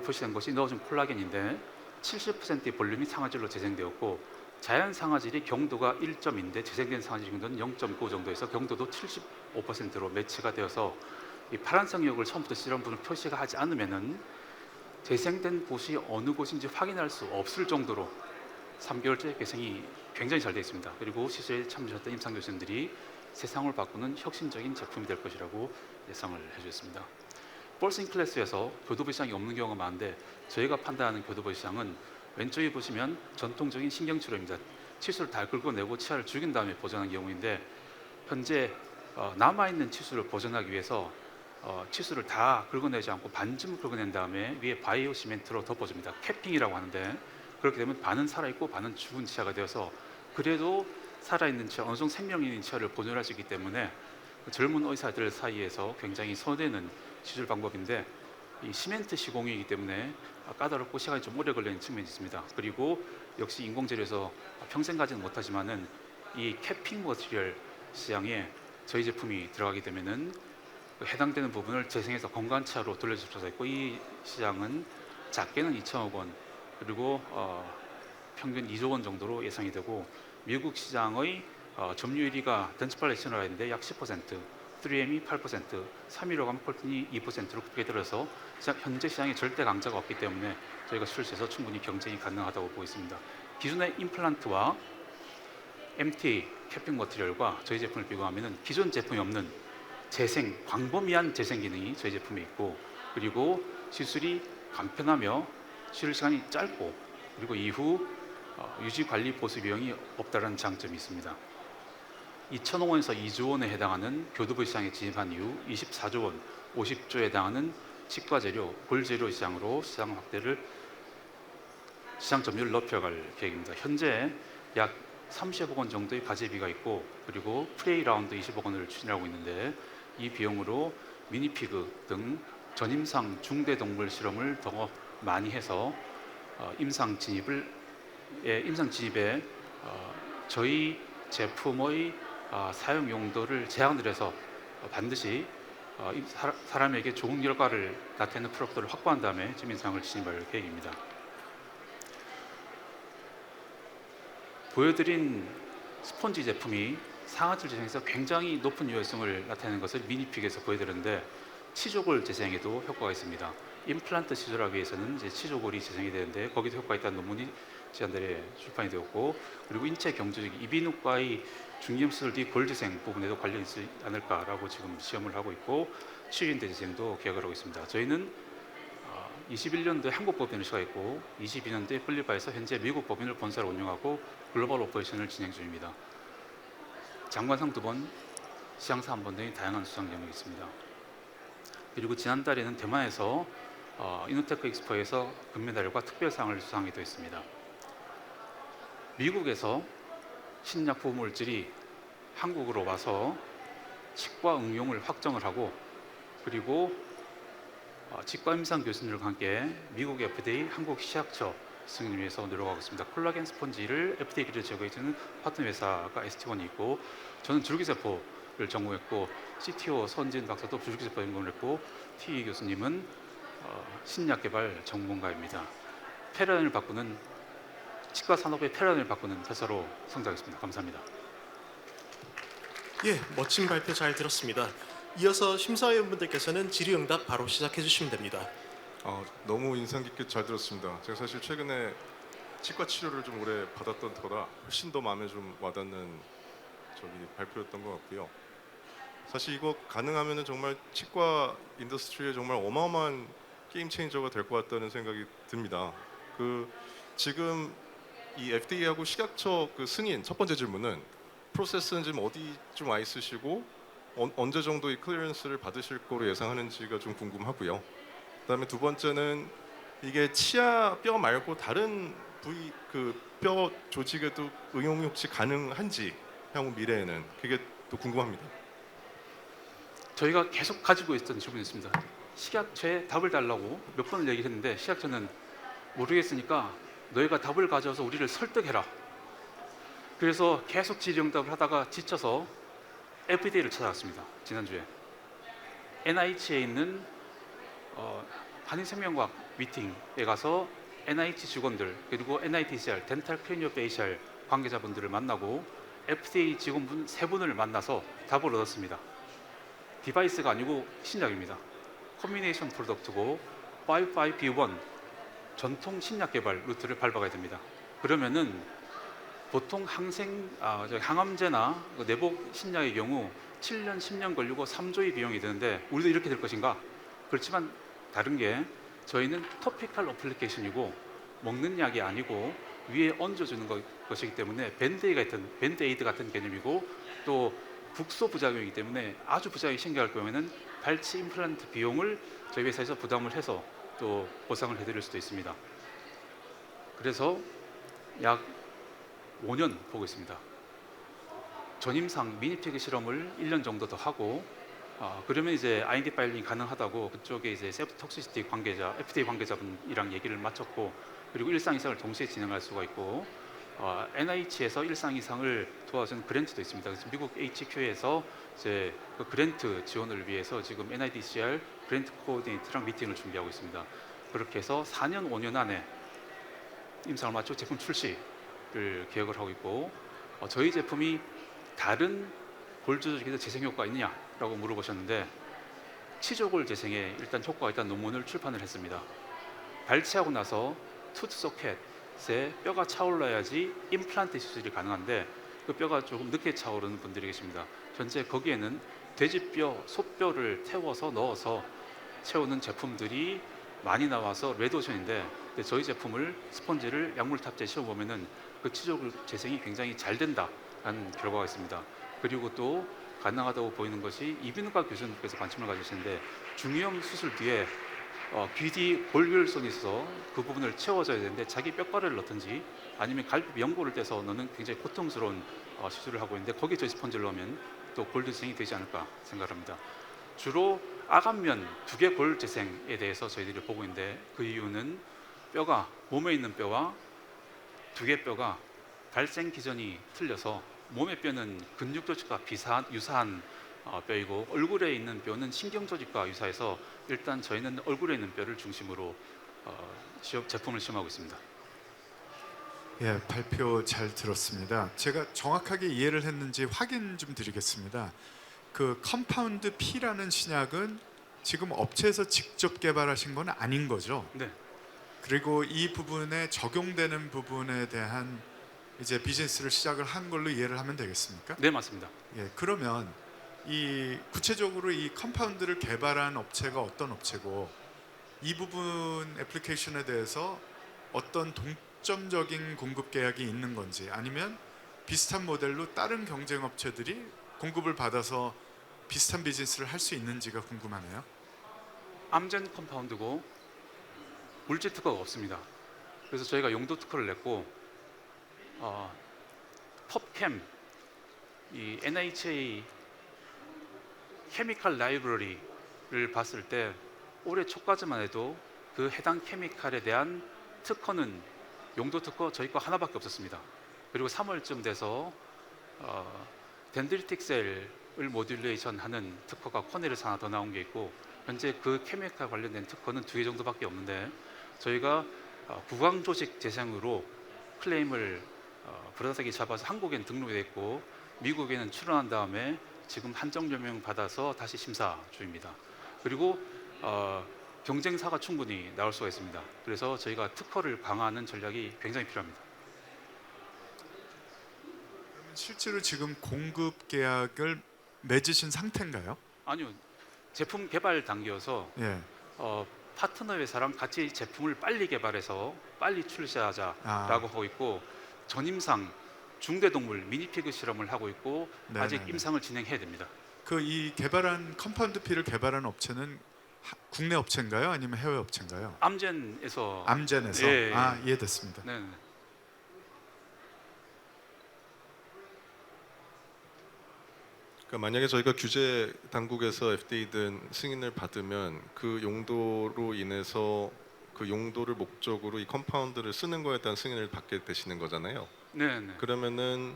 표시된 것이 넣어준 콜라겐인데 70%의 볼륨이 상아질로 재생되었고, 자연 상아질이 경도가 1점인데 재생된 상아질 경도는 0.9 정도에서 경도도 75%로 매치가 되어서 이 파란색 역을 처음부터 실험 분을 표시가 하지 않으면은 재생된 곳이 어느 곳인지 확인할 수 없을 정도로 3개월째 개생이 굉장히 잘 되어 있습니다. 그리고 시술에 참여하셨던 임상 교수님들이 세상을 바꾸는 혁신적인 제품이 될 것이라고 예상을 해주셨습니다. 볼싱 클래스에서 교도부 시장이 없는 경우가 많은데 저희가 판단하는 교도부 시장은 왼쪽에 보시면 전통적인 신경치료입니다. 치수를 다 긁어내고 치아를 죽인 다음에 보존하는 경우인데, 현재 남아있는 치수를 보존하기 위해서 치수를 다 긁어내지 않고 반쯤 긁어낸 다음에 위에 바이오 시멘트로 덮어줍니다. 캐핑이라고 하는데, 그렇게 되면 반은 살아있고 반은 죽은 치아가 되어서 그래도 살아있는 치아, 어느 정도 생명 있는 치아를 보존할 수 있기 때문에 젊은 의사들 사이에서 굉장히 선호되는 시술 방법인데, 이 시멘트 시공이기 때문에 까다롭고 시간이 좀 오래 걸리는 측면이 있습니다. 그리고 역시 인공재료에서 평생 가지는 못하지만은 이 캐핑 머티리얼 시장에 저희 제품이 들어가게 되면은 해당되는 부분을 재생해서 건강한 치아로 돌려줄 수가 있고, 이 시장은 작게는 2천억 원, 그리고 평균 2조 원 정도로 예상이 되고, 미국 시장의 점유율이가 덴츠팔레이션이라 했는데 약 10%, 3M이 8%, 3위로 가면 콜틴이 2%로 크게 들어서 현재 시장에 절대 강자가 없기 때문에 저희가 출시해서 충분히 경쟁이 가능하다고 보고 있습니다. 기존의 임플란트와 MTA 캐핑 머티리얼과 저희 제품을 비교하면 기존 제품이 없는 재생, 광범위한 재생 기능이 저희 제품에 있고, 그리고 시술이 간편하며 치료 시간이 짧고, 그리고 이후 유지 관리 보수 비용이 없다는 장점이 있습니다. 2천억 원에서 2조 원에 해당하는 교두부 시장에 진입한 이후 24조 원, 50조에 해당하는 치과 재료, 골 재료 시장으로 시장 확대를, 시장 점유율을 높여갈 계획입니다. 현재 약 30억 원 정도의 가재비가 있고, 그리고 프레이 라운드 20억 원을 추진하고 있는데, 이 비용으로 미니피그 등 전임상 중대 동물 실험을 더 많이 해서 임상 진입에 저희 제품의 사용 용도를 제한을 해서 반드시 사람에게 좋은 결과를 나타내는 프로덕트를 확보한 다음에 임상을 진입할 계획입니다. 보여드린 스펀지 제품이 상아질 재생에서 굉장히 높은 유효성을 나타내는 것을 미니픽에서 보여드렸는데, 치조골 재생에도 효과가 있습니다. 임플란트 시술하기 위해서는 이제 치조골이 재생이 되는데 거기도 효과가 있다는 논문이 지난달에 출판이 되었고, 그리고 인체 경조직 이비인후과의 중기염 수술 뒤 골 재생 부분에도 관련이 있지 않을까라고 지금 시험을 하고 있고, 치유인대 재생도 계획을 하고 있습니다. 저희는 21년도에 한국 법인을 시작했고 22년도에 플리바에서 현재 미국 법인을 본사로 운영하고 글로벌 오퍼레이션을 진행 중입니다. 장관상 2번, 시장사 1번 등의 다양한 수상 경력이 있습니다. 그리고 지난달에는 대만에서 이노테크 엑스포에서 금메달과 특별상을 수상하기도 했습니다. 미국에서 신약 보호물질이 한국으로 와서 치과 응용을 확정을 하고, 그리고 치과 임상 교수님들과 함께 미국 FDA 한국 시약처 승인을 위해서 노력하고 있습니다. 콜라겐 스펀지를 FDA 기준에 제공해주는 파트너 회사가 ST1이 있고, 저는 줄기세포를 전공했고, CTO 선진 박사도 줄기세포 연구를 했고, T 교수님은 신약 개발 전문가입니다. 패러다임을 바꾸는, 치과 산업의 패러다임을 바꾸는 회사로 성장했습니다. 감사합니다. 예, 멋진 발표 잘 들었습니다. 이어서 심사위원분들께서는 질의응답 바로 시작해 주시면 됩니다. 너무 인상 깊게 잘 들었습니다. 제가 사실 최근에 치과 치료를 좀 오래 받았던 터라 훨씬 더 마음에 좀 와닿는 발표였던 것 같고요. 사실 이거 가능하면은 정말 치과 인더스트리에 정말 어마어마한 게임 체인저가 될 것 같다는 생각이 듭니다. 지금 이 FDA하고 식약처 그 승인 첫 번째 질문은 프로세스는 지금 어디쯤 와 있으시고 언제 정도의 클리어런스를 받으실 거로 예상하는지가 좀 궁금하고요. 그다음에 두 번째는 이게 치아 뼈 말고 다른 부위 그 뼈 조직에도 응용이 혹시 가능한지 향후 미래에는 그게 또 궁금합니다. 저희가 계속 가지고 있던 질문이 있습니다. 식약처에 답을 달라고 몇 번을 얘기를 했는데 식약처는 모르겠으니까 너희가 답을 가져와서 우리를 설득해라. 그래서 계속 질의응답을 하다가 지쳐서 FDA를 찾아갔습니다. 지난주에 NIH에 있는 한인생명과학 미팅에 가서 NIH 직원들 그리고 NITCR 덴탈 크레니오페이셜 관계자분들을 만나고 FDA 직원분 3분을 만나서 답을 얻었습니다. 디바이스가 아니고 신약입니다. 컨비네이션 프로덕트고 551 전통 신약 개발 루트를 밟아가야 됩니다. 그러면은 보통 항암제나 내복 신약의 경우 7년, 10년 걸리고 3조의 비용이 드는데 우리도 이렇게 될 것인가? 그렇지만 다른 게 저희는 토피컬 어플리케이션이고 먹는 약이 아니고 위에 얹어주는 것이기 때문에 밴드에이드 같은 개념이고 또 국소 부작용이기 때문에 아주 부작용이 심각할 경우에는 발치 임플란트 비용을 저희 회사에서 부담을 해서 또 보상을 해드릴 수도 있습니다. 그래서 약 5년 보고 있습니다. 전임상 미니피그 실험을 1년 정도 더 하고 그러면 이제 IND 파일링 가능하다고 그쪽에 이제 세프티 톡시시티 관계자, FDA 관계자분이랑 얘기를 마쳤고 그리고 일상 이상을 동시에 진행할 수가 있고 NIH에서 일상 이상을 도와주는 그랜트도 있습니다. 그래서 미국 HQ에서 이제 그 그랜트 지원을 위해서 지금 NIDCR 그랜트 코디네이터랑 미팅을 준비하고 있습니다. 그렇게 해서 4년, 5년 안에 임상을 마치고 제품 출시를 계획을 하고 있고 저희 제품이 다른 골 조직에서 재생 효과가 있느냐라고 물어보셨는데 치조골 재생에 일단 효과가 있다는 논문을 출판을 했습니다. 발치하고 나서 투트 소켓에 뼈가 차올라야지 임플란트 시술이 가능한데 그 뼈가 조금 늦게 차오르는 분들이 계십니다. 현재 거기에는 돼지뼈, 소뼈를 태워서 넣어서 채우는 제품들이 많이 나와서 레드오션인데 저희 제품을 스펀지를 약물 탑재에 씌워보면은 그 치조골 재생이 굉장히 잘 된다라는 결과가 있습니다. 그리고 또 가능하다고 보이는 것이 이비인후과 교수님께서 관심을 가지시는데 중이염 수술 뒤에 귀 뒤 골결선이 있어서 그 부분을 채워줘야 되는데 자기 뼈가루를 넣든지 아니면 갈비 연골을 떼서 넣는 굉장히 고통스러운 시술을 하고 있는데 거기에 저희 스펀지를 넣으면 또 골 재생이 되지 않을까 생각합니다. 주로 아간면 두개골 재생에 대해서 저희들이 보고 있는데 그 이유는 뼈가 몸에 있는 뼈와 두개뼈가 발생 기전이 틀려서 몸의 뼈는 근육 조직과 유사한 뼈이고 얼굴에 있는 뼈는 신경 조직과 유사해서 일단 저희는 얼굴에 있는 뼈를 중심으로 제품을 시험하고 있습니다. 예, 발표 잘 들었습니다. 제가 정확하게 이해를 했는지 확인 좀 드리겠습니다. 그 컴파운드 P라는 신약은 지금 업체에서 직접 개발하신 건 아닌 거죠? 네, 그리고 이 부분에 적용되는 부분에 대한 이제 비즈니스를 시작을 한 걸로 이해를 하면 되겠습니까? 네 맞습니다. 예, 그러면 이 구체적으로 이 컴파운드를 개발한 업체가 어떤 업체고 이 부분 애플리케이션에 대해서 어떤 동점적인 공급 계약이 있는 건지 아니면 비슷한 모델로 다른 경쟁 업체들이 공급을 받아서 비슷한 비즈니스를 할 수 있는지가 궁금하네요. 암젠 컴파운드고 물질 특허가 없습니다. 그래서 저희가 용도 특허를 냈고 펍캠 이 NIH 케미칼 라이브러리를 봤을 때 올해 초까지만 해도 그 해당 케미칼에 대한 특허는 용도 특허 저희 거 하나밖에 없었습니다. 그리고 3월쯤 돼서 덴드리틱 셀을 모듈레이션 하는 특허가 코넬에서 하나 더 나온 게 있고 현재 그 케미칼 관련된 특허는 2개 정도밖에 없는데 저희가 구강 조직 재생으로 클레임을 불안하게 잡아서 한국에는 등록이 됐고 미국에는 출원한 다음에 지금 한정 조명 받아서 다시 심사 중입니다. 그리고 경쟁사가 충분히 나올 수가 있습니다. 그래서 저희가 특허를 강화하는 전략이 굉장히 필요합니다. 실제로 지금 공급 계약을 맺으신 상태인가요? 아니요, 제품 개발 단계여서 예. 파트너 회사랑 같이 제품을 빨리 개발해서 빨리 출시하자라고 하고 있고, 전임상 중대동물 미니피그 실험을 하고 있고 아직 네네네. 임상을 진행해야 됩니다. 그 이 개발한 컴파운드 P를 개발한 업체는 국내 업체인가요? 아니면 해외 업체인가요? 암젠에서 암젠에서. 예, 예. 아, 이해됐습니다. 네. 그러니까 만약에 저희가 규제 당국에서 FDA든 승인을 받으면 그 용도로 인해서 그 용도를 목적으로 이 컴파운드를 쓰는 거에 대한 승인을 받게 되시는 거잖아요. 네, 네. 그러면은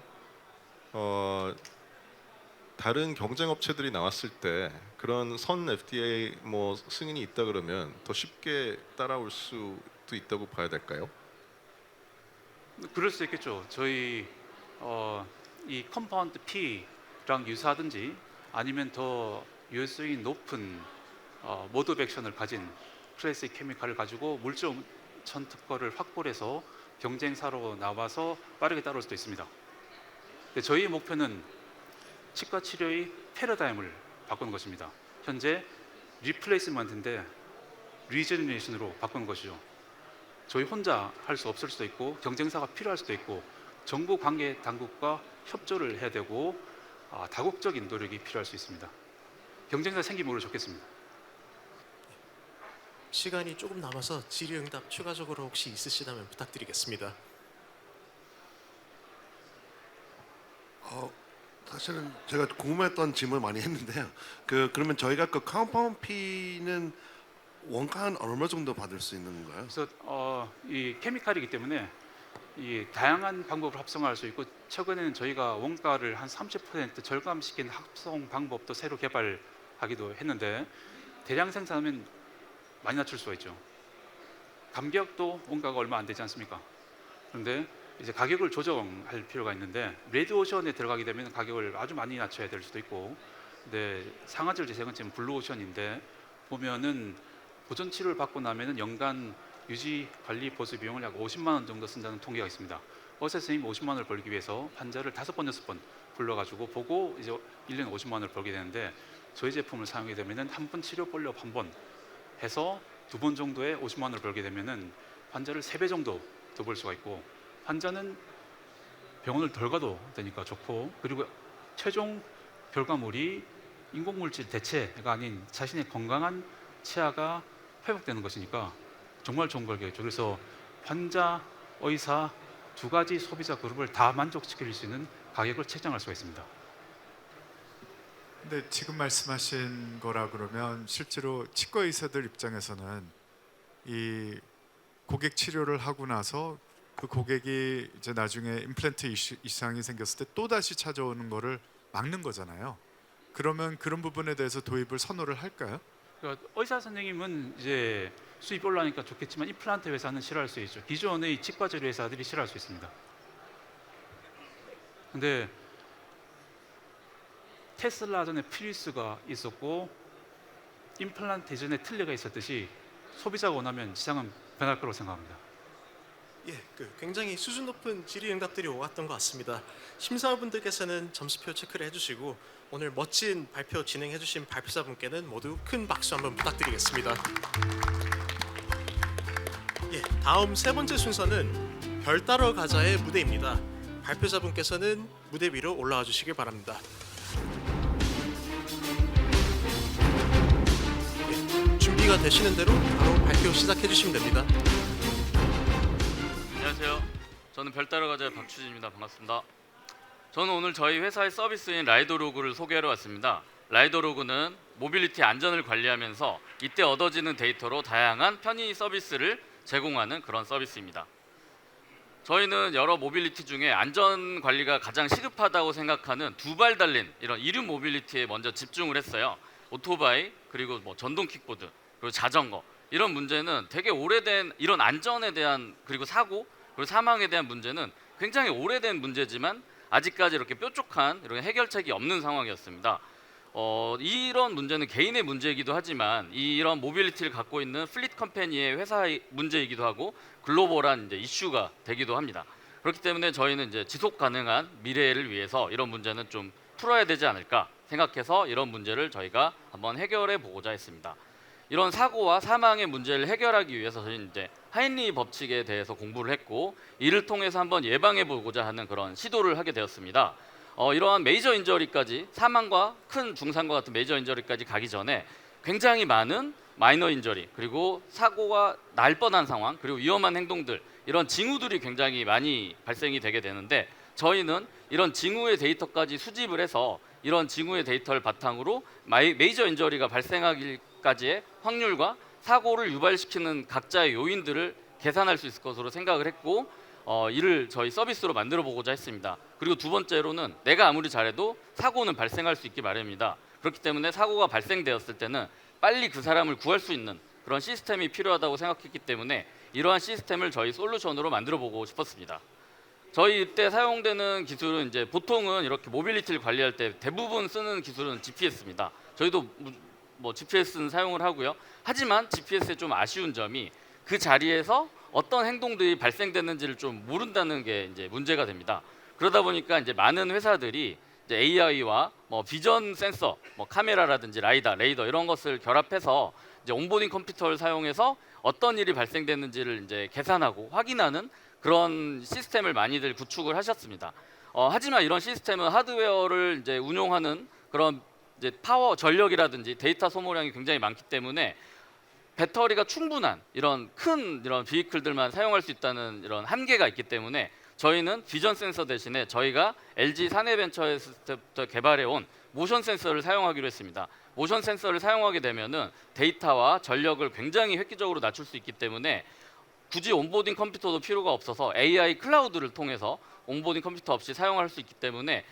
다른 경쟁 업체들이 나왔을 때 그런 선 FDA 뭐 승인이 있다 그러면 더 쉽게 따라올 수도 있다고 봐야 될까요? 그럴 수 있겠죠. 저희 이 컴파운드 P랑 유사하든지 아니면 더 유효성이 높은 모드 오브 액션을 가진 클래식 케미칼을 가지고 물질 전 특허를 확보를 해서 경쟁사로 나와서 빠르게 따라올 수도 있습니다. 근데 저희 목표는 치과 치료의 패러다임을 바꾸는 것입니다. 현재 리플레이스먼트인데 리제너레이션으로 바꾸는 것이죠. 저희 혼자 할 수 없을 수도 있고 경쟁사가 필요할 수도 있고 정부 관계 당국과 협조를 해야 되고 다국적인 노력이 필요할 수 있습니다. 경쟁사 생기면 오히려 좋겠습니다. 시간이 조금 남아서 질의응답 추가적으로 혹시 있으시다면 부탁드리겠습니다. 사실은 제가 궁금했던 질문을 많이 했는데요. 그러면 저희가 그 컴파운드 P는 원가 한 얼마 정도 받을 수 있는 건가요? 그래서 이 케미칼이기 때문에 이 다양한 방법을 합성할 수 있고, 최근에는 저희가 원가를 한 30% 절감시킨 합성 방법도 새로 개발하기도 했는데, 대량 생산하면 많이 낮출 수가 있죠. 감격도 원가가 얼마 안 되지 않습니까? 그런데 이제 가격을 조정할 필요가 있는데, 레드오션에 들어가게 되면 가격을 아주 많이 낮춰야 될 수도 있고, 근데 상하절 재생은 지금 블루오션인데 보면은 보존 치료를 받고 나면은 연간 유지 관리 보수 비용을 약 50만 원 정도 쓴다는 통계가 있습니다. 의사 선생님 50만 원을 벌기 위해서 환자를 5번 6번 불러가지고 보고 이제 1년에 50만 원을 벌게 되는데, 저희 제품을 사용하게 되면은 한 번 치료 볼록 한 번 해서 2번 정도에 50만 원을 벌게 되면은 환자를 3배 정도 더 벌 수가 있고, 환자는 병원을 덜 가도 되니까 좋고, 그리고 최종 결과물이 인공물질 대체가 아닌 자신의 건강한 치아가 회복되는 것이니까 정말 좋은 걸겠죠. 그래서 환자, 의사 두 가지 소비자 그룹을 다 만족시킬 수 있는 가격을 책정할 수가 있습니다. 근데 지금 말씀하신 거라 그러면 실제로 치과 의사들 입장에서는 이 고객 치료를 하고 나서 그 고객이 이제 나중에 임플란트 이상이 생겼을 때 또 다시 찾아오는 거를 막는 거잖아요. 그러면 그런 부분에 대해서 도입을 선호를 할까요? 그러니까 의사 선생님은 이제 수입 올라니까 좋겠지만 임플란트 회사는 싫어할 수 있죠. 기존의 치과 재료 회사들이 싫어할 수 있습니다. 근데 테슬라 전에 프리우스가 있었고 임플란트 전에 틀레가 있었듯이 소비자가 원하면 시장은 변할 거라고 생각합니다. 예, 굉장히 수준 높은 질의응답들이 오갔던 것 같습니다. 심사분들께서는 점수표 체크를 해주시고 오늘 멋진 발표 진행해주신 발표자분께는 모두 큰 박수 한번 부탁드리겠습니다. 예, 다음 세 번째 순서는 별 따러 가자의 무대입니다. 발표자분께서는 무대 위로 올라와 주시길 바랍니다. 예, 준비가 되시는 대로 바로 발표 시작해 주시면 됩니다. 안녕하세요. 저는 별 따러 가자의 박추진입니다. 반갑습니다. 저는 오늘 저희 회사의 서비스인 라이더로그를 소개하러 왔습니다. 라이더로그는 모빌리티 안전을 관리하면서 이때 얻어지는 데이터로 다양한 편의 서비스를 제공하는 그런 서비스입니다. 저희는 여러 모빌리티 중에 안전 관리가 가장 시급하다고 생각하는 두 발 달린 이런 이륜 모빌리티에 먼저 집중을 했어요. 오토바이, 그리고 뭐 전동 킥보드, 그리고 자전거, 이런 문제는 되게 오래된 이런 안전에 대한, 그리고 사고, 그리고 사망에 대한 문제는 굉장히 오래된 문제지만 아직까지 이렇게 뾰족한 이런 해결책이 없는 상황이었습니다. 이런 문제는 개인의 문제이기도 하지만 이런 모빌리티를 갖고 있는 플릿 컴퍼니의 회사의 문제이기도 하고 글로벌한 이제 이슈가 되기도 합니다. 그렇기 때문에 저희는 이제 지속 가능한 미래를 위해서 이런 문제는 좀 풀어야 되지 않을까 생각해서 이런 문제를 저희가 한번 해결해 보고자 했습니다. 이런 사고와 사망의 문제를 해결하기 위해서 저희는 이제 하인리 법칙에 대해서 공부를 했고 이를 통해서 한번 예방해 보고자 하는 그런 시도를 하게 되었습니다. 이러한 메이저 인저리까지 사망과 큰 중상과 같은 메이저 인저리까지 가기 전에 굉장히 많은 마이너 인저리 그리고 사고가 날 뻔한 상황 그리고 위험한 행동들 이런 징후들이 굉장히 많이 발생이 되게 되는데 저희는 이런 징후의 데이터까지 수집을 해서 이런 징후의 데이터를 바탕으로 메이저 인저리가 발생하기까지의 확률과 사고를 유발시키는 각자의 요인들을 계산할 수 있을 것으로 생각을 했고 이를 저희 서비스로 만들어 보고자 했습니다. 그리고 두 번째로는 내가 아무리 잘해도 사고는 발생할 수 있기 마련입니다. 그렇기 때문에 사고가 발생되었을 때는 빨리 그 사람을 구할 수 있는 그런 시스템이 필요하다고 생각했기 때문에 이러한 시스템을 저희 솔루션으로 만들어 보고 싶었습니다. 저희 이때 사용되는 기술은 이제 보통은 이렇게 모빌리티를 관리할 때 대부분 쓰는 기술은 GPS입니다. 저희도 뭐 GPS는 사용을 하고요. 하지만 GPS의 좀 아쉬운 점이 그 자리에서 어떤 행동들이 발생되는지를 좀 모른다는 게 이제 문제가 됩니다. 그러다 보니까 이제 많은 회사들이 이제 AI와 뭐 비전 센서, 뭐 카메라라든지 레이더 이런 것을 결합해서 이제 온보딩 컴퓨터를 사용해서 어떤 일이 발생됐는지를 이제 계산하고 확인하는 그런 시스템을 많이들 구축을 하셨습니다. 하지만 이런 시스템은 하드웨어를 이제 운용하는 그런 이제 파워 전력이라든지 데이터 소모량이 굉장히 많기 때문에 배터리가 충분한 이런 큰 이런 비클들만 사용할 수 있다는 이런 한계가 있기 때문에 저희는 비전 센서 대신에 저희가 LG 사내벤처에서 때부터 개발해 온 모션 센서를 사용하기로 했습니다. 모션 센서를 사용하게 되면은 데이터와 전력을 굉장히 획기적으로 낮출 수 있기 때문에 굳이 온보딩 컴퓨터도 필요가 없어서 AI 클라우드를 통해서 온보딩 컴퓨터 없이 사용할 수 있기 때문에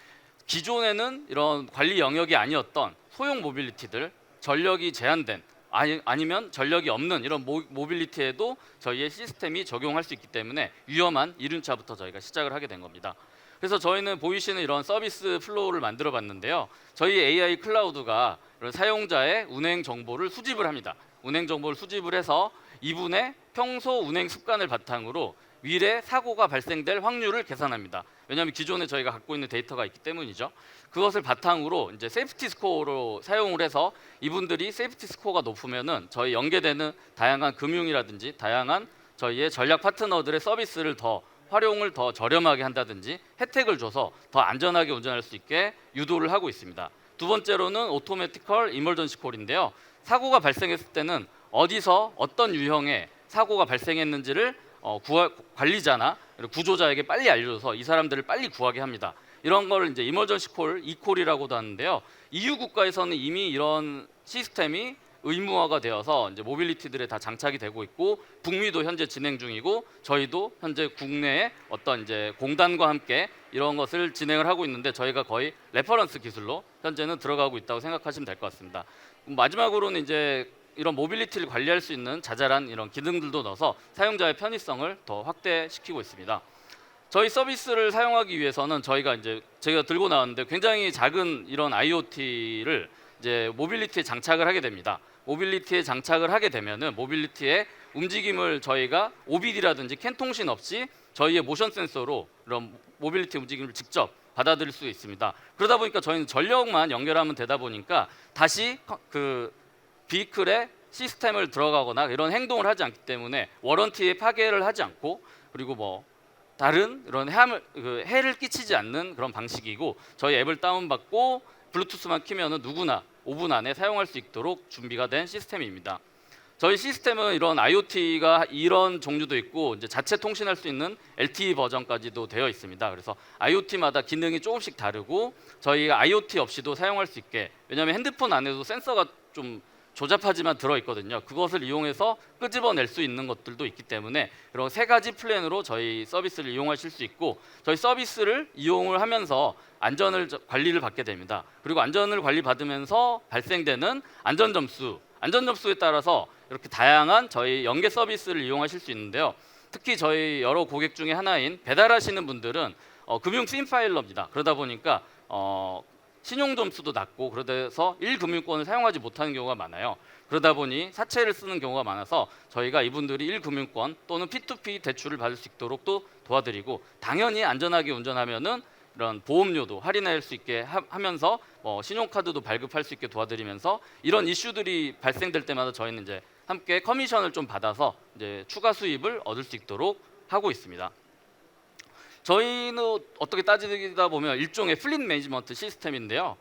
기존에는 이런 관리 영역이 아니었던 소형 모빌리티들, 전력이 제한된 아니면 전력이 없는 이런 모빌리티에도 저희의 시스템이 적용할 수 있기 때문에 위험한 이륜차부터 저희가 시작을 하게 된 겁니다. 그래서 저희는 보이시는 이런 서비스 플로우를 만들어 봤는데요. 저희 AI 클라우드가 이런 사용자의 운행 정보를 수집을 합니다. 운행 정보를 수집을 해서 이분의 평소 운행 습관을 바탕으로 미래 사고가 발생될 확률을 계산합니다. 왜냐하면 기존에 저희가 갖고 있는 데이터가 있기 때문이죠. 그것을 바탕으로 이제 세이프티 스코어로 사용을 해서 이분들이 세이프티 스코어가 높으면은 저희 연계되는 다양한 금융이라든지 다양한 저희의 전략 파트너들의 서비스를 더 활용을 더 저렴하게 한다든지 혜택을 줘서 더 안전하게 운전할 수 있게 유도를 하고 있습니다. 두 번째로는 오토매티컬 이머전시 콜인데요. 사고가 발생했을 때는 어디서 어떤 유형의 사고가 발생했는지를 관리자나 구조자에게 빨리 알려줘서 이 사람들을 빨리 구하게 합니다. 이런 거를 이제 이머전시 콜, 이콜이라고도 하는데요. EU 국가에서는 이미 이런 시스템이 의무화가 되어서 이제 모빌리티들에 다 장착이 되고 있고 북미도 현재 진행 중이고 저희도 현재 국내에 어떤 이제 공단과 함께 이런 것을 진행을 하고 있는데 저희가 거의 레퍼런스 기술로 현재는 들어가고 있다고 생각하시면 될 것 같습니다. 마지막으로는 이제 이런 모빌리티를 관리할 수 있는 자잘한 이런 기능들도 넣어서 사용자의 편의성을 더 확대시키고 있습니다. 저희 서비스를 사용하기 위해서는 저희가 이제 제가 들고 나왔는데 굉장히 작은 이런 IoT를 이제 모빌리티에 장착을 하게 됩니다. 모빌리티에 장착을 하게 되면은 모빌리티의 움직임을 저희가 OBD라든지 캔 통신 없이 저희의 모션 센서로 이런 모빌리티 움직임을 직접 받아들일 수 있습니다. 그러다 보니까 저희는 전력만 연결하면 되다 보니까 다시 그 비클에 시스템을 들어가거나 이런 행동을 하지 않기 때문에 워런티에 파괴를 하지 않고 그리고 뭐 다른 이런 해를 끼치지 않는 그런 방식이고 저희 앱을 다운받고 블루투스만 키면은 누구나 5분 안에 사용할 수 있도록 준비가 된 시스템입니다. 저희 시스템은 이런 IoT가 이런 종류도 있고 이제 자체 통신할 수 있는 LTE 버전까지도 되어 있습니다. 그래서 IoT마다 기능이 조금씩 다르고 저희가 IoT 없이도 사용할 수 있게 왜냐하면 핸드폰 안에도 센서가 좀 조잡하지만 들어있거든요. 그것을 이용해서 끄집어낼 수 있는 것들도 있기 때문에 이런 세 가지 플랜으로 저희 서비스를 이용하실 수 있고 저희 서비스를 이용을 하면서 안전을 관리를 받게 됩니다. 그리고 안전을 관리받으면서 발생되는 안전점수에 따라서 이렇게 다양한 저희 연계 서비스를 이용하실 수 있는데요. 특히 저희 여러 고객 중에 하나인 배달하시는 분들은 금융 핀파일러입니다. 그러다 보니까 신용 점수도 낮고 그래서 1금융권을 사용하지 못하는 경우가 많아요. 그러다 보니 사채를 쓰는 경우가 많아서 저희가 이분들이 1금융권 또는 P2P 대출을 받을 수 있도록 또 도와드리고 당연히 안전하게 운전하면은 이런 보험료도 할인할 수 있게 하면서 신용카드도 발급할 수 있게 도와드리면서 이런 이슈들이 발생될 때마다 저희는 이제 함께 커미션을 좀 받아서 이제 추가 수입을 얻을 수 있도록 하고 있습니다. 저희는 어떻게 따지다 보면 일종의 플릿 매니지먼트 시스템인데요.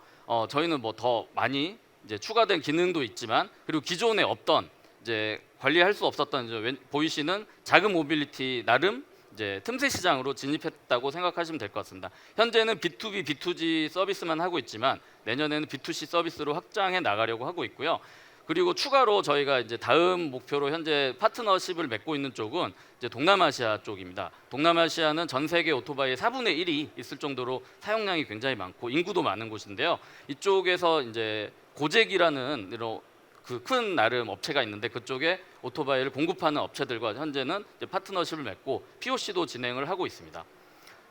저희는 뭐 더 많이 이제 추가된 기능도 있지만 그리고 기존에 없던 이제 관리할 수 없었던 이제 보이시는 작은 모빌리티 나름 이제 틈새 시장으로 진입했다고 생각하시면 될 것 같습니다. 현재는 B2B, B2G 서비스만 하고 있지만 내년에는 B2C 서비스로 확장해 나가려고 하고 있고요. 그리고 추가로 저희가 이제 다음 목표로 현재 파트너십을 맺고 있는 쪽은 이제 동남아시아 쪽입니다. 동남아시아는 전 세계 오토바이의 4분의 1이 있을 정도로 사용량이 굉장히 많고 인구도 많은 곳인데요. 이쪽에서 이제 고잭이라는 이런 그 큰 나름 업체가 있는데 그쪽에 오토바이를 공급하는 업체들과 현재는 이제 파트너십을 맺고 POC도 진행을 하고 있습니다.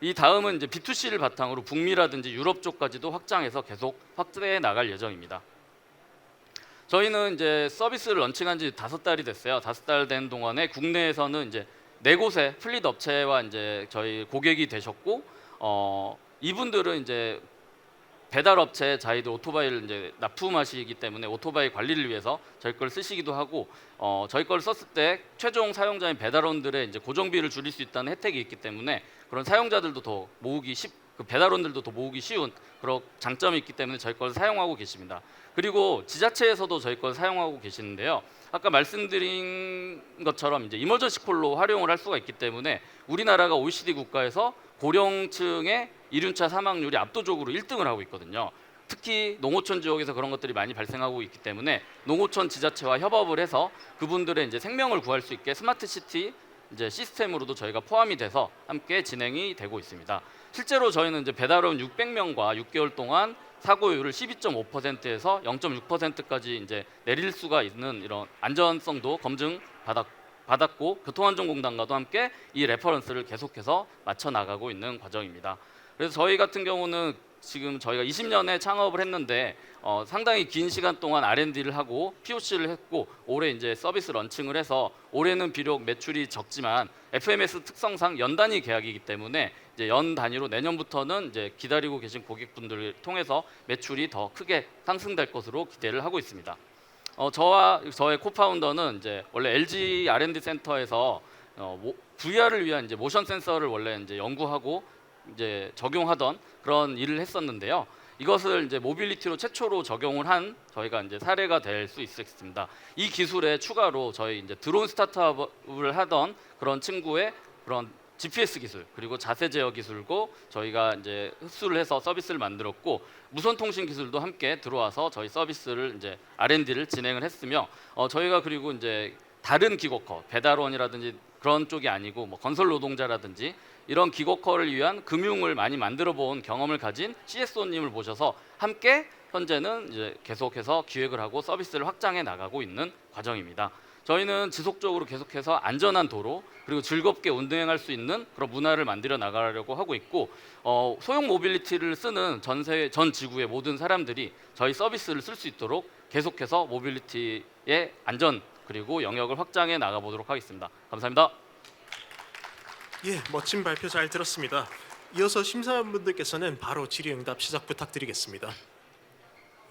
이 다음은 이제 B2C를 바탕으로 북미라든지 유럽 쪽까지도 확장해서 계속 확대해 나갈 예정입니다. 저희는 이제 서비스를 런칭한 지 5달이 됐어요. 5달 된 동안에 국내에서는 이제 4곳의 플릿 업체와 이제 저희 고객이 되셨고 이분들은 이제 배달 업체 자기들 오토바이를 이제 납품하시기 때문에 오토바이 관리를 위해서 저희 걸 쓰시기도 하고 저희 걸 썼을 때 최종 사용자인 배달원들의 이제 고정비를 줄일 수 있다는 혜택이 있기 때문에 그런 사용자들도 더 모으기 그 배달원들도 더 모으기 쉬운 그런 장점이 있기 때문에 저희 걸 사용하고 계십니다. 그리고 지자체에서도 저희 걸 사용하고 계시는데요. 아까 말씀드린 것처럼 이제 이머전시 콜로 활용을 할 수가 있기 때문에 우리나라가 OECD 국가에서 고령층의 이륜차 사망률이 압도적으로 1등을 하고 있거든요. 특히 농어촌 지역에서 그런 것들이 많이 발생하고 있기 때문에 농어촌 지자체와 협업을 해서 그분들의 이제 생명을 구할 수 있게 스마트 시티 이제 시스템으로도 저희가 포함이 돼서 함께 진행이 되고 있습니다. 실제로 저희는 이제 배달원 600명과 6개월 동안 사고율을 12.5%에서 0.6%까지 이제 내릴 수가 있는 이런 안전성도 검증 받았고 교통안전공단과도 함께 이 레퍼런스를 계속해서 맞춰 나가고 있는 과정입니다. 그래서 저희 같은 경우는 지금 저희가 20년에 창업을 했는데 상당히 긴 시간 동안 R&D를 하고 POC를 했고 올해 이제 서비스 런칭을 해서 올해는 비록 매출이 적지만 FMS 특성상 연 단위 계약이기 때문에 이제 연 단위로 내년부터는 이제 기다리고 계신 고객분들을 통해서 매출이 더 크게 상승될 것으로 기대를 하고 있습니다. 저와 저의 코파운더는 이제 원래 LG R&D 센터에서 VR을 위한 이제 모션 센서를 원래 이제 연구하고 이제 적용하던 그런 일을 했었는데요. 이것을 이제 모빌리티로 최초로 적용을 한 저희가 이제 사례가 될 수 있습니다. 이 기술에 추가로 저희 이제 드론 스타트업을 하던 그런 친구의 그런 GPS 기술 그리고 자세 제어 기술고 저희가 이제 흡수를 해서 서비스를 만들었고 무선 통신 기술도 함께 들어와서 저희 서비스를 이제 R&D를 진행을 했으며 저희가 그리고 이제 다른 기고커 배달원이라든지 그런 쪽이 아니고 뭐 건설 노동자라든지 이런 기고커를 위한 금융을 많이 만들어 본 경험을 가진 CSO님을 모셔서 함께 현재는 이제 계속해서 기획을 하고 서비스를 확장해 나가고 있는 과정입니다. 저희는 지속적으로 계속해서 안전한 도로 그리고 즐겁게 운행할 수 있는 그런 문화를 만들어 나가려고 하고 있고 소형 모빌리티를 쓰는 전 지구의 모든 사람들이 저희 서비스를 쓸 수 있도록 계속해서 모빌리티의 안전 그리고 영역을 확장해 나가보도록 하겠습니다. 감사합니다. 예, 멋진 발표 잘 들었습니다. 이어서 심사위원분들께서는 바로 질의응답 시작 부탁드리겠습니다.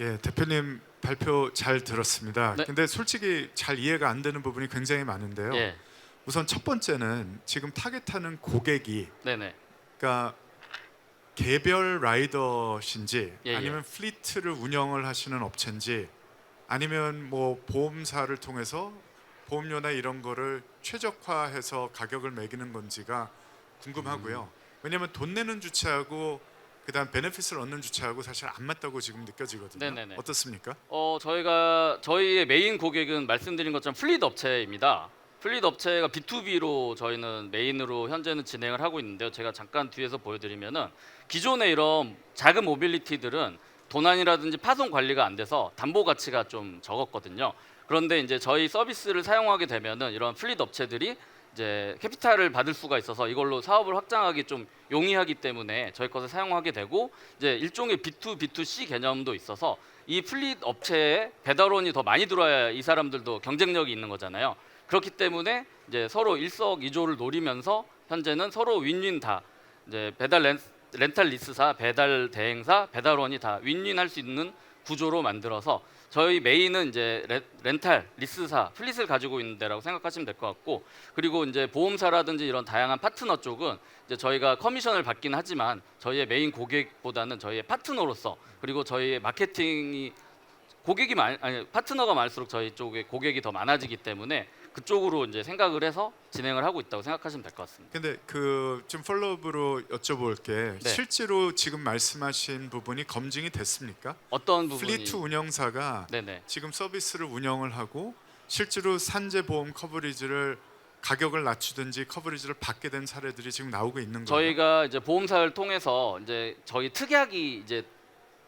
예, 대표님 발표 잘 들었습니다. 네. 근데 솔직히 잘 이해가 안 되는 부분이 굉장히 많은데요. 예, 우선 첫 번째는 지금 타겟하는 고객이 네네. 그러니까 개별 라이더신지 예, 아니면 플리트를 운영을 하시는 업체인지 아니면 뭐 보험사를 통해서 보험료나 이런 거를 최적화해서 가격을 매기는 건지가 궁금하고요. 왜냐하면 돈 내는 주체하고 그다음 베네핏을 얻는 주체하고 사실 안 맞다고 지금 느껴지거든요. 네네네. 어떻습니까? 저희의 메인 고객은 말씀드린 것처럼 플릿 업체입니다. 플릿 업체가 B2B로 저희는 메인으로 현재는 진행을 하고 있는데요. 제가 잠깐 뒤에서 보여드리면은 기존의 이런 작은 모빌리티들은 도난이라든지 파손 관리가 안 돼서 담보 가치가 좀 적었거든요. 그런데 이제 저희 서비스를 사용하게 되면은 이런 플릿 업체들이 이제 캐피탈을 받을 수가 있어서 이걸로 사업을 확장하기 좀 용이하기 때문에 저희 것을 사용하게 되고 이제 일종의 B2, B2C 개념도 있어서 이 플릿 업체에 배달원이 더 많이 들어와야 이 사람들도 경쟁력이 있는 거잖아요. 그렇기 때문에 이제 서로 일석이조를 노리면서 현재는 서로 윈윈 다 이제 렌탈 리스사, 배달 대행사, 배달원이 다 윈윈할 수 있는 구조로 만들어서 저희 메인은 이제 렌탈 리스사, 플릿을 가지고 있는 데라고 생각하시면 될 것 같고, 그리고 이제 보험사라든지 이런 다양한 파트너 쪽은 이제 저희가 커미션을 받긴 하지만 저희의 메인 고객보다는 저희의 파트너로서, 그리고 저희의 마케팅이 파트너가 많을수록 저희 쪽에 고객이 더 많아지기 때문에 그쪽으로 이제 생각을 해서 진행을 하고 있다고 생각하시면 될 것 같습니다. 근데 그 좀 follow-up으로 여쭤볼게. 네. 실제로 지금 말씀하신 부분이 검증이 됐습니까? 어떤 부분이 플리트 운영사가 네네. 지금 서비스를 운영을 하고 실제로 산재 보험 커버리지를 가격을 낮추든지 커버리지를 받게 된 사례들이 지금 나오고 있는 거예요. 저희가 이제 보험사를 통해서 이제 저희 특약이 이제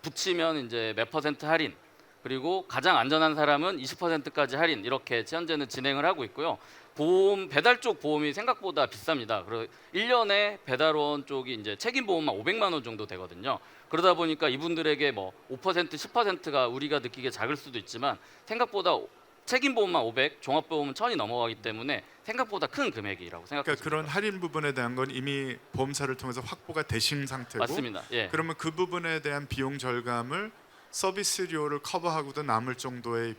붙이면 이제 몇 퍼센트 할인, 그리고 가장 안전한 사람은 20%까지 할인, 이렇게 현재는 진행을 하고 있고요. 보험 배달 쪽 보험이 생각보다 비쌉니다. 그리고 1년에 배달원 쪽이 이제 책임 보험만 500만 원 정도 되거든요. 그러다 보니까 이분들에게 뭐 5%, 10%가 우리가 느끼기에 작을 수도 있지만 생각보다 책임 보험만 500, 종합 보험은 1000이 넘어가기 때문에 생각보다 큰 금액이라고 그러니까 생각합니다. 그런 할인 부분에 대한 건 이미 보험사를 통해서 확보가 되신 상태고, 맞습니다. 예. 그러면 그 부분에 대한 비용 절감을 서비스료를 커버하고도 남을 정도의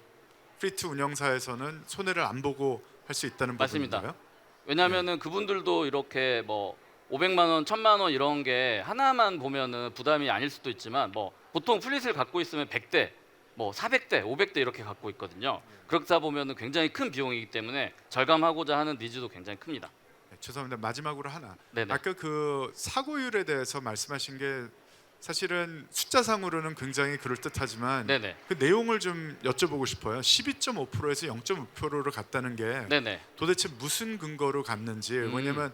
플리트 운영사에서는 손해를 안 보고 할 수 있다는 맞습니다. 부분인가요? 왜냐하면은 그분들도 이렇게 뭐 500만 원, 1000만 원 이런 게 하나만 보면은 부담이 아닐 수도 있지만 뭐 보통 플릿을 갖고 있으면 100대, 뭐 400대, 500대 이렇게 갖고 있거든요. 그렇다 보면은 굉장히 큰 비용이기 때문에 절감하고자 하는 니즈도 굉장히 큽니다. 네, 죄송합니다. 마지막으로 하나. 네네. 아까 그 사고율에 대해서 말씀하신 게 사실은 숫자상으로는 굉장히 그럴듯하지만 네네. 그 내용을 좀 여쭤보고 싶어요. 12.5%에서 0.5%로 갔다는 게 네네. 도대체 무슨 근거로 갔는지. 음. 왜냐면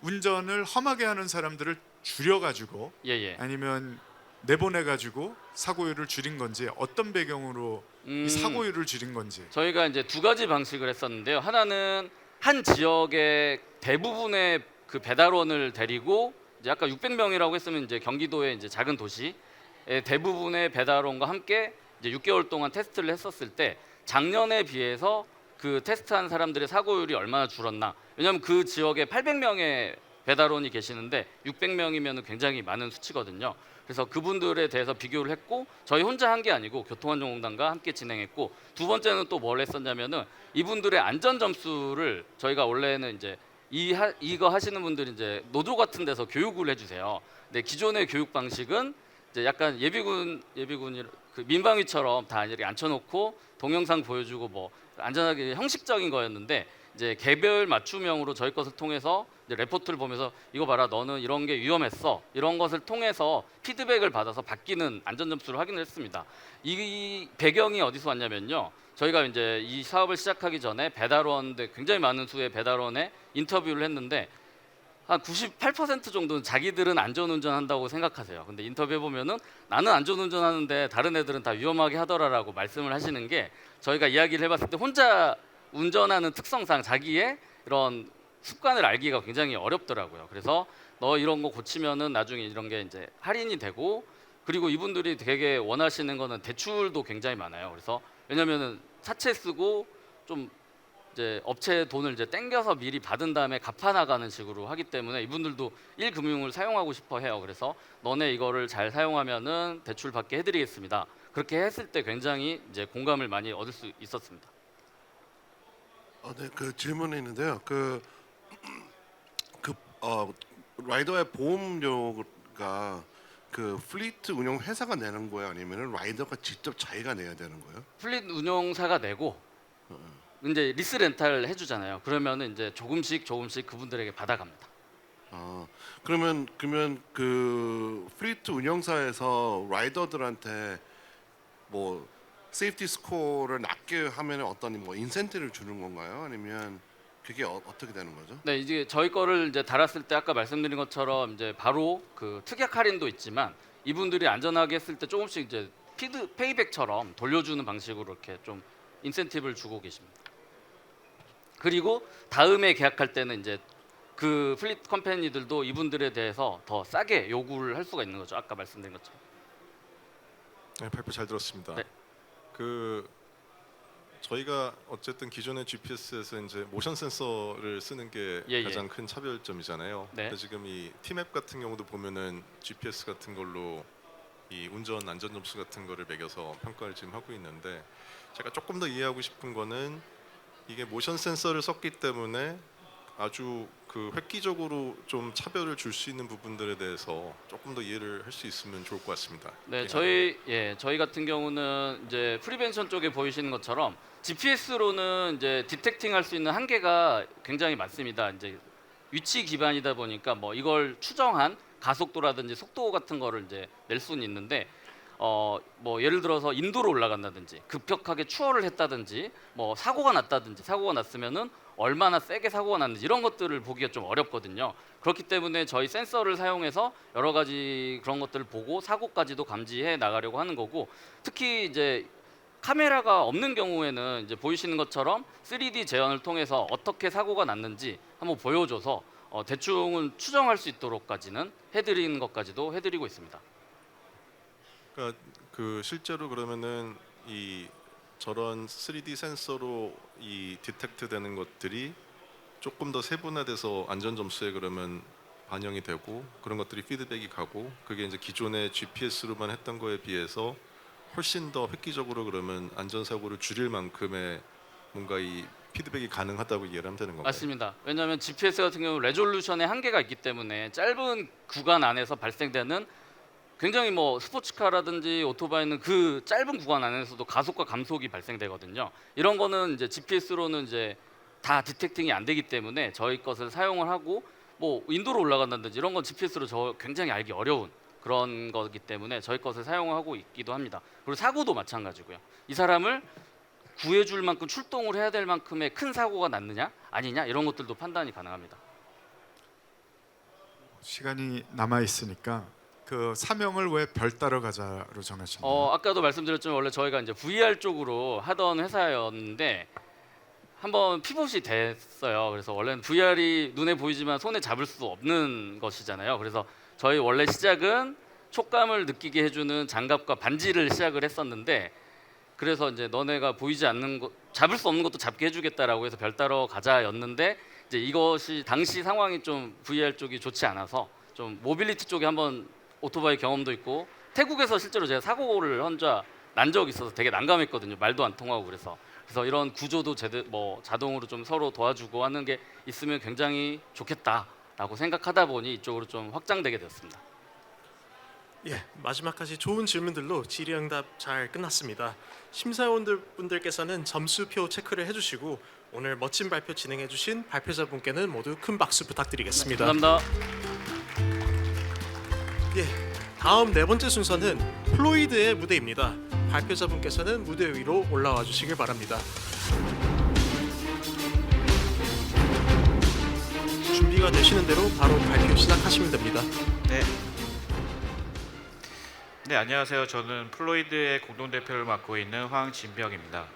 운전을 험하게 하는 사람들을 줄여가지고 예예. 아니면 내보내가지고 사고율을 줄인 건지, 어떤 배경으로 이 사고율을 줄인 건지. 저희가 이제 두 가지 방식을 했었는데요. 하나는 한 지역의 대부분의 그 배달원을 데리고 이제 아까 600명이라고 했으면 이제 경기도의 이제 작은 도시의 대부분의 배달원과 함께 이제 6개월 동안 테스트를 했었을 때 작년에 비해서 그 테스트한 사람들의 사고율이 얼마나 줄었나. 왜냐하면 그 지역에 800명의 배달원이 계시는데 600명이면 굉장히 많은 수치거든요. 그래서 그분들에 대해서 비교를 했고, 저희 혼자 한 게 아니고 교통안전공단과 함께 진행했고, 두 번째는 또 뭘 했었냐면은 이분들의 안전 점수를 저희가 원래는 이제 이거 하시는 분들이 이제 노조 같은 데서 교육을 해주세요. 근데 기존의 교육 방식은 이제 약간 예비군이 그 민방위처럼 다 이렇게 앉혀놓고 동영상 보여주고 뭐 안전하게 형식적인 거였는데, 이제 개별 맞춤형으로 저희 것을 통해서 이제 레포트를 보면서 이거 봐라, 너는 이런 게 위험했어, 이런 것을 통해서 피드백을 받아서 바뀌는 안전 점수를 확인을 했습니다. 이 배경이 어디서 왔냐면요. 저희가 이제 이 사업을 시작하기 전에 배달원들, 굉장히 많은 수의 배달원에 인터뷰를 했는데 한 98% 정도는 자기들은 안전운전 한다고 생각하세요. 근데 인터뷰해 보면은 나는 안전운전 하는데 다른 애들은 다 위험하게 하더라라고 말씀을 하시는 게, 저희가 이야기를 해봤을 때 혼자 운전하는 특성상 자기의 이런 습관을 알기가 굉장히 어렵더라고요. 그래서 너 이런 거 고치면은 나중에 이런 게 이제 할인이 되고, 그리고 이분들이 되게 원하시는 거는 대출도 굉장히 많아요. 그래서 왜냐면은 사채 쓰고 좀 이제 업체 돈을 이제 땡겨서 미리 받은 다음에 갚아 나가는 식으로 하기 때문에 이분들도 1금융을 사용하고 싶어 해요. 그래서 너네 이거를 잘 사용하면은 대출 받게 해드리겠습니다. 그렇게 했을 때 굉장히 이제 공감을 많이 얻을 수 있었습니다. 네, 그 질문이 있는데요. 라이더의 보험료가 그 플리트 운영 회사가 내는 거예요, 아니면 라이더가 직접 자기가 내야 되는 거예요? 플릿 운용사가 내고 이제 리스 렌탈 해주잖아요. 그러면은 이제 조금씩 그분들에게 받아갑니다. 그러면 그 플리트 운영사에서 라이더들한테 뭐 세이프티 스코어를 낮게 하면 어떤 뭐 인센티브를 주는 건가요? 아니면 그게 어떻게 되는 거죠? 네, 이제 저희 거를 이제 달았을 때 아까 말씀드린 것처럼 이제 바로 그 특약 할인도 있지만 이분들이 안전하게 했을 때 조금씩 이제 페이백처럼 돌려주는 방식으로 이렇게 좀 인센티브를 주고 계십니다. 그리고 다음에 계약할 때는 이제 그 플릿 컴퍼니들도 이분들에 대해서 더 싸게 요구를 할 수가 있는 거죠. 아까 말씀드린 것처럼. 네, 발표 잘 들었습니다. 네. 그 저희가 어쨌든 기존의 GPS에서 이제 모션 센서를 쓰는 게 예, 예. 가장 큰 차별점이잖아요. 네. 근데 지금 이 T맵 같은 경우도 보면은 GPS 같은 걸로 이 운전 안전 점수 같은 거를 매겨서 평가를 지금 하고 있는데, 제가 조금 더 이해하고 싶은 거는 이게 모션 센서를 썼기 때문에 아주 그 획기적으로 좀 차별을 줄 수 있는 부분들에 대해서 조금 더 이해를 할 수 있으면 좋을 것 같습니다. 네, 예. 저희 같은 경우는 이제 프리벤션 쪽에 보이시는 것처럼 GPS로는 이제 디텍팅 할 수 있는 한계가 굉장히 많습니다. 이제 위치 기반이다 보니까 뭐 이걸 추정한 가속도라든지 속도 같은 거를 이제 낼 수는 있는데 뭐 예를 들어서 인도로 올라간다든지 급격하게 추월을 했다든지 뭐 사고가 났으면은 얼마나 세게 사고가 났는지 이런 것들을 보기가 좀 어렵거든요. 그렇기 때문에 저희 센서를 사용해서 여러 가지 그런 것들을 보고 사고까지도 감지해 나가려고 하는 거고, 특히 이제 카메라가 없는 경우에는 이제 보이시는 것처럼 3D 재현을 통해서 어떻게 사고가 났는지 한번 보여줘서 대충은 추정할 수 있도록까지는 해드리는 것까지도 해드리고 있습니다. 그러니까 그 실제로 그러면은 이 저런 3D 센서로 이 디텍트 되는 것들이 조금 더 세분화돼서 안전 점수에 그러면 반영이 되고, 그런 것들이 피드백이 가고, 그게 이제 기존의 GPS로만 했던 거에 비해서 훨씬 더 획기적으로 그러면 안전 사고를 줄일 만큼의 뭔가 이 피드백이 가능하다고 이해를 하면 되는 건가요? 맞습니다. 왜냐하면 GPS 같은 경우 레졸루션의 한계가 있기 때문에 짧은 구간 안에서 발생되는, 굉장히 뭐 스포츠카라든지 오토바이는 그 짧은 구간 안에서도 가속과 감속이 발생되거든요. 이런 거는 이제 GPS로는 이제 다 디텍팅이 안 되기 때문에 저희 것을 사용을 하고, 뭐 인도로 올라간다든지 이런 건 GPS로 굉장히 알기 어려운 그런 거기 때문에 저희 것을 사용하고 있기도 합니다. 그리고 사고도 마찬가지고요. 이 사람을 구해줄 만큼 출동을 해야 될 만큼의 큰 사고가 났느냐 아니냐 이런 것들도 판단이 가능합니다. 시간이 남아 있으니까 그 사명을 왜 별 따러 가자로 정하셨나요? 아까도 말씀드렸지만 원래 저희가 이제 VR 쪽으로 하던 회사였는데 한번 피봇이 됐어요. 그래서 원래는 VR이 눈에 보이지만 손에 잡을 수 없는 것이잖아요. 그래서 저희 원래 시작은 촉감을 느끼게 해주는 장갑과 반지를 시작을 했었는데, 그래서 이제 너네가 보이지 않는 것, 잡을 수 없는 것도 잡게 해주겠다라고 해서 별 따러 가자였는데, 이제 이것이 당시 상황이 좀 VR 쪽이 좋지 않아서 좀 모빌리티 쪽에 한번 오토바이 경험도 있고, 태국에서 실제로 제가 사고를 혼자 난 적이 있어서 되게 난감했거든요. 말도 안 통하고 그래서 이런 구조도 뭐 자동으로 좀 서로 도와주고 하는 게 있으면 굉장히 좋겠다라고 생각하다 보니 이쪽으로 좀 확장되게 되었습니다. 예, 마지막까지 좋은 질문들로 질의응답 잘 끝났습니다. 심사위원분들께서는 점수표 체크를 해주시고 오늘 멋진 발표 진행해주신 발표자분께는 모두 큰 박수 부탁드리겠습니다. 감사합니다. 예, 다음 네 번째 순서는 플로이드의 무대입니다. 발표자분께서는 무대 위로 올라와 주시길 바랍니다. 준비가 되시는 대로 바로 발표 시작하시면 됩니다. 네, 안녕하세요. 저는 플로이드의 공동대표를 맡고 있는 황진병입니다.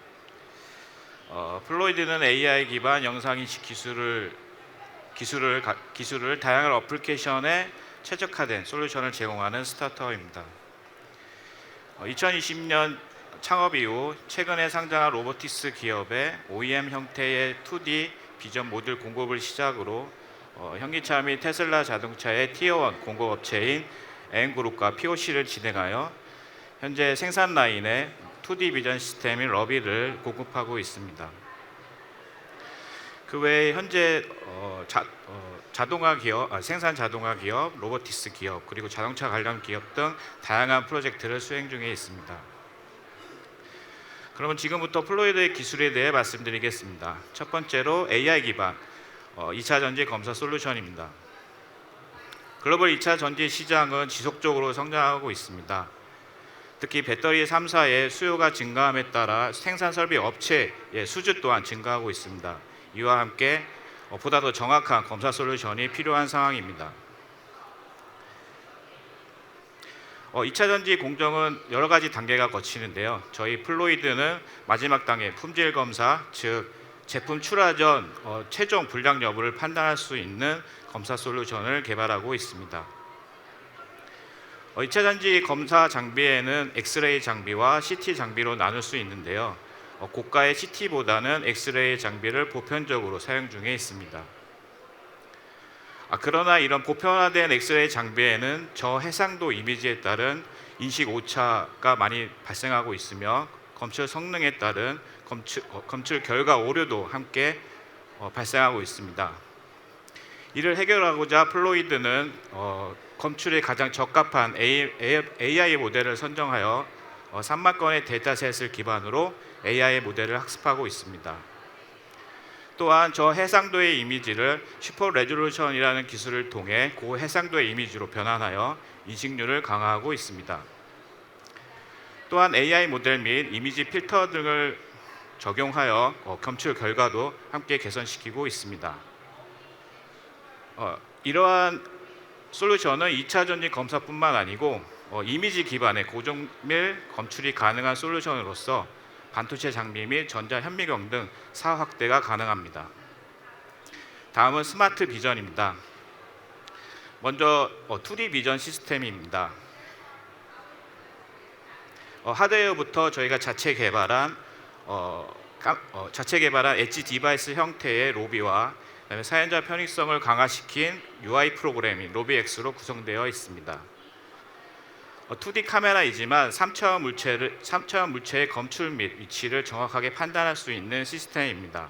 플로이드는 AI 기반 영상인식 기술을 다양한 어플리케이션에 최적화된 솔루션을 제공하는 스타트업입니다. 2020년 창업 이후 최근에 상장한 로보틱스 기업의 OEM 형태의 2D 비전 모듈 공급을 시작으로 현기차 및 테슬라 자동차의 티어1 공급업체인 N그룹과 POC를 진행하여 현재 생산 라인에 2D 비전 시스템인 러비를 공급하고 있습니다. 그 외에 현재 생산 자동화 기업, 로보틱스 기업, 그리고 자동차 관련 기업 등 다양한 프로젝트를 수행 중에 있습니다. 그러면 지금부터 플로이드의 기술에 대해 말씀드리겠습니다. 첫 번째로 AI 기반 2차 전지 검사 솔루션입니다. 글로벌 2차 전지 시장은 지속적으로 성장하고 있습니다. 특히 배터리 3사의 수요가 증가함에 따라 생산 설비 업체의 수주 또한 증가하고 있습니다. 이와 함께 보다 더 정확한 검사 솔루션이 필요한 상황입니다. 2차 전지 공정은 여러 가지 단계가 거치는데요. 저희 플로이드는 마지막 단계 품질 검사, 즉 제품 출하 전 최종 불량 여부를 판단할 수 있는 검사 솔루션을 개발하고 있습니다. 2차 전지 검사 장비에는 엑스레이 장비와 CT 장비로 나눌 수 있는데요. 고가의 CT보다는 엑스레이 장비를 보편적으로 사용 중에 있습니다. 그러나 이런 보편화된 엑스레이 장비에는 저해상도 이미지에 따른 인식 오차가 많이 발생하고 있으며 검출 성능에 따른 검출 결과 오류도 함께 발생하고 있습니다. 이를 해결하고자 플로이드는 검출에 가장 적합한 AI 모델을 선정하여 3만 건의 데이터셋을 기반으로 AI 모델을 학습하고 있습니다. 또한 저해상도의 이미지를 슈퍼 레졸루션이라는 기술을 통해 고해상도의 이미지로 변환하여 인식률을 강화하고 있습니다. 또한 AI 모델 및 이미지 필터 등을 적용하여 검출 결과도 함께 개선시키고 있습니다. 이러한 솔루션은 2차 전지 검사뿐만 아니고 이미지 기반의 고정밀 검출이 가능한 솔루션으로서 반도체 장비 및 전자 현미경 등 사업 확대가 가능합니다. 다음은 스마트 비전입니다. 먼저 2D 비전 시스템입니다. 하드웨어부터 저희가 자체 개발한 엣지 디바이스 형태의 로비와 그다음에 사용자 편의성을 강화시킨 UI 프로그램인 로비X로 구성되어 있습니다. 2D 카메라이지만 3차원 물체의 검출 및 위치를 정확하게 판단할 수 있는 시스템입니다.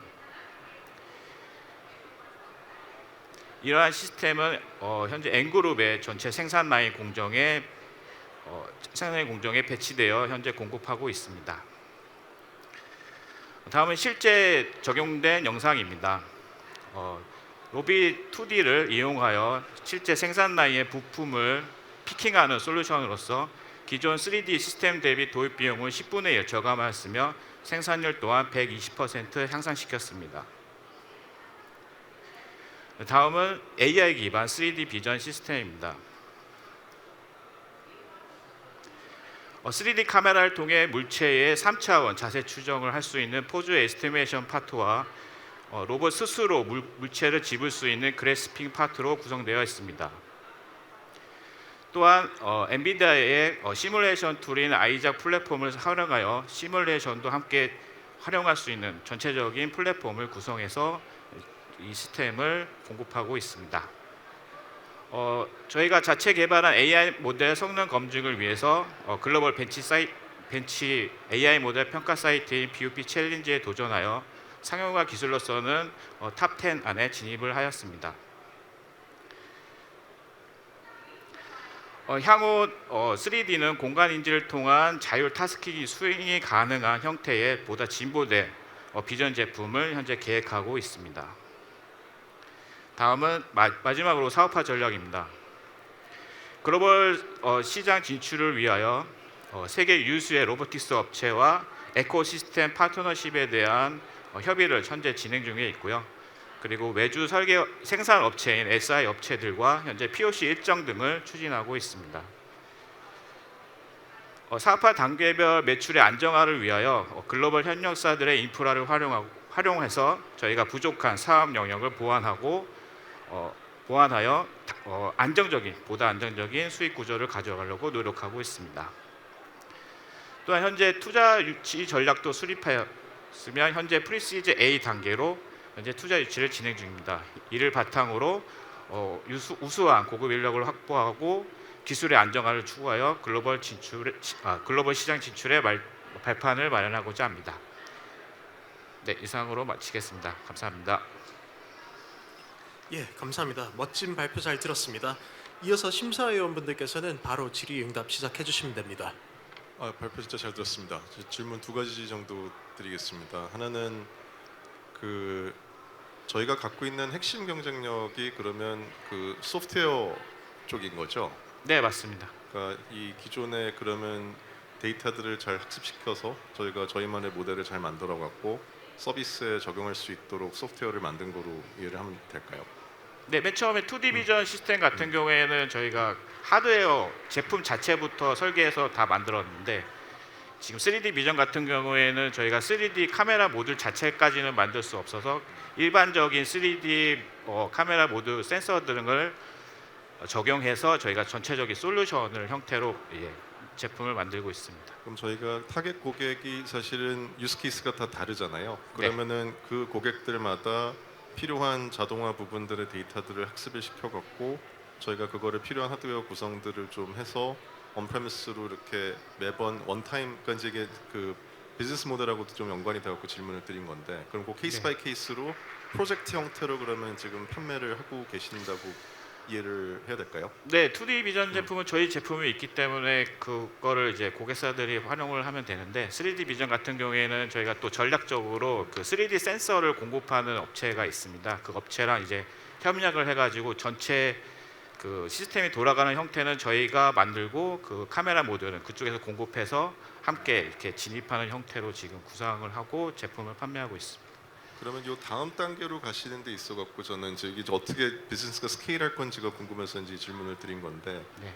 이러한 시스템은 현재 N그룹의 전체 생산 라인 공정에 배치되어 현재 공급하고 있습니다. 다음은 실제 적용된 영상입니다. 로비 2D를 이용하여 실제 생산 라인의 부품을 피킹하는 솔루션으로서 기존 3D 시스템 대비 도입 비용을 10분의 1 저감하였으며 생산율 또한 120% 향상시켰습니다. 다음은 AI 기반 3D 비전 시스템입니다. 3D 카메라를 통해 물체의 3차원 자세 추정을 할 수 있는 포즈 에스티메이션 파트와 로봇 스스로 물체를 집을 수 있는 그래스핑 파트로 구성되어 있습니다. 또한 엔비디아의 시뮬레이션 툴인 아이작 플랫폼을 활용하여 시뮬레이션도 함께 활용할 수 있는 전체적인 플랫폼을 구성해서 이 시스템을 공급하고 있습니다. 저희가 자체 개발한 AI 모델 성능 검증을 위해서 글로벌 벤치 AI 모델 평가 사이트인 BUP 챌린지에 도전하여 상용화 기술로서는 탑 10 안에 진입을 하였습니다. 향후 3D는 공간 인지를 통한 자율 타스킹 수행이 가능한 형태의 보다 진보된 비전 제품을 현재 계획하고 있습니다. 다음은 마지막으로 사업화 전략입니다. 글로벌 시장 진출을 위하여 세계 유수의 로보틱스 업체와 에코시스템 파트너십에 대한 협의를 현재 진행 중에 있고요. 그리고 외주 설계 생산 업체인 SI 업체들과 현재 POC 일정 등을 추진하고 있습니다. 사업화 단계별 매출의 안정화를 위하여 글로벌 협력사들의 인프라를 활용해서 저희가 부족한 사업 영역을 보완하여 보다 안정적인 수익 구조를 가져가려고 노력하고 있습니다. 또한 현재 투자 유치 전략도 수립하였으며 현재 프리시즈 A 단계로 현재 투자 유치를 진행 중입니다. 이를 바탕으로 우수한 고급 인력을 확보하고 기술의 안정화를 추구하여 글로벌 시장 진출의 발판을 마련하고자 합니다. 네, 이상으로 마치겠습니다. 감사합니다. 예, 감사합니다. 멋진 발표 잘 들었습니다. 이어서 심사위원분들께서는 바로 질의응답 시작해 주시면 됩니다. 발표 진짜 잘 들었습니다. 질문 2가지 정도 드리겠습니다. 하나는 저희가 갖고 있는 핵심 경쟁력이 그러면 소프트웨어 쪽인 거죠? 네, 맞습니다. 그러니까 이 기존에 그러면 데이터들을 잘 학습시켜서 저희가 저희만의 모델을 잘 만들어 갖고 서비스에 적용할 수 있도록 소프트웨어를 만든 거로 이해를 하면 될까요? 네, 맨 처음에 2D 비전 시스템 같은 경우에는 저희가 하드웨어 제품 자체부터 설계해서 다 만들었는데 지금 3D 비전 같은 경우에는 저희가 3D 카메라 모듈 자체까지는 만들 수 없어서 일반적인 3D 카메라 모듈 센서 등을 적용해서 저희가 전체적인 솔루션을 형태로 제품을 만들고 있습니다. 그럼 저희가 타겟 고객이 사실은 유스 케이스가 다 다르잖아요. 그러면은 그 고객들마다 필요한 자동화 부분들의 데이터들을 학습을 시켜갖고 저희가 그거를 필요한 하드웨어 구성들을 좀 해서 언프레미스로 이렇게 매번 원타임, 그러니까 이제 이게 그 비즈니스 모델하고도 좀 연관이 돼갖고 질문을 드린 건데, 그럼 그 케이스 바이 케이스로 프로젝트 형태로 그러면 지금 판매를 하고 계신다고 이해를 해야 될까요? 네, 2D 비전 제품은 저희 제품이 있기 때문에 그거를 이제 고객사들이 활용을 하면 되는데, 3D 비전 같은 경우에는 저희가 또 전략적으로 그 3D 센서를 공급하는 업체가 있습니다. 그 업체랑 이제 협력을 해가지고 전체 그 시스템이 돌아가는 형태는 저희가 만들고 그 카메라 모듈은 그쪽에서 공급해서 함께 이렇게 진입하는 형태로 지금 구상을 하고 제품을 판매하고 있습니다. 그러면 요 다음 단계로 가시는 데 있어 갖고 저는 이제 이게 어떻게 비즈니스가 스케일할 건지가 궁금해서 이제 질문을 드린 건데, 네.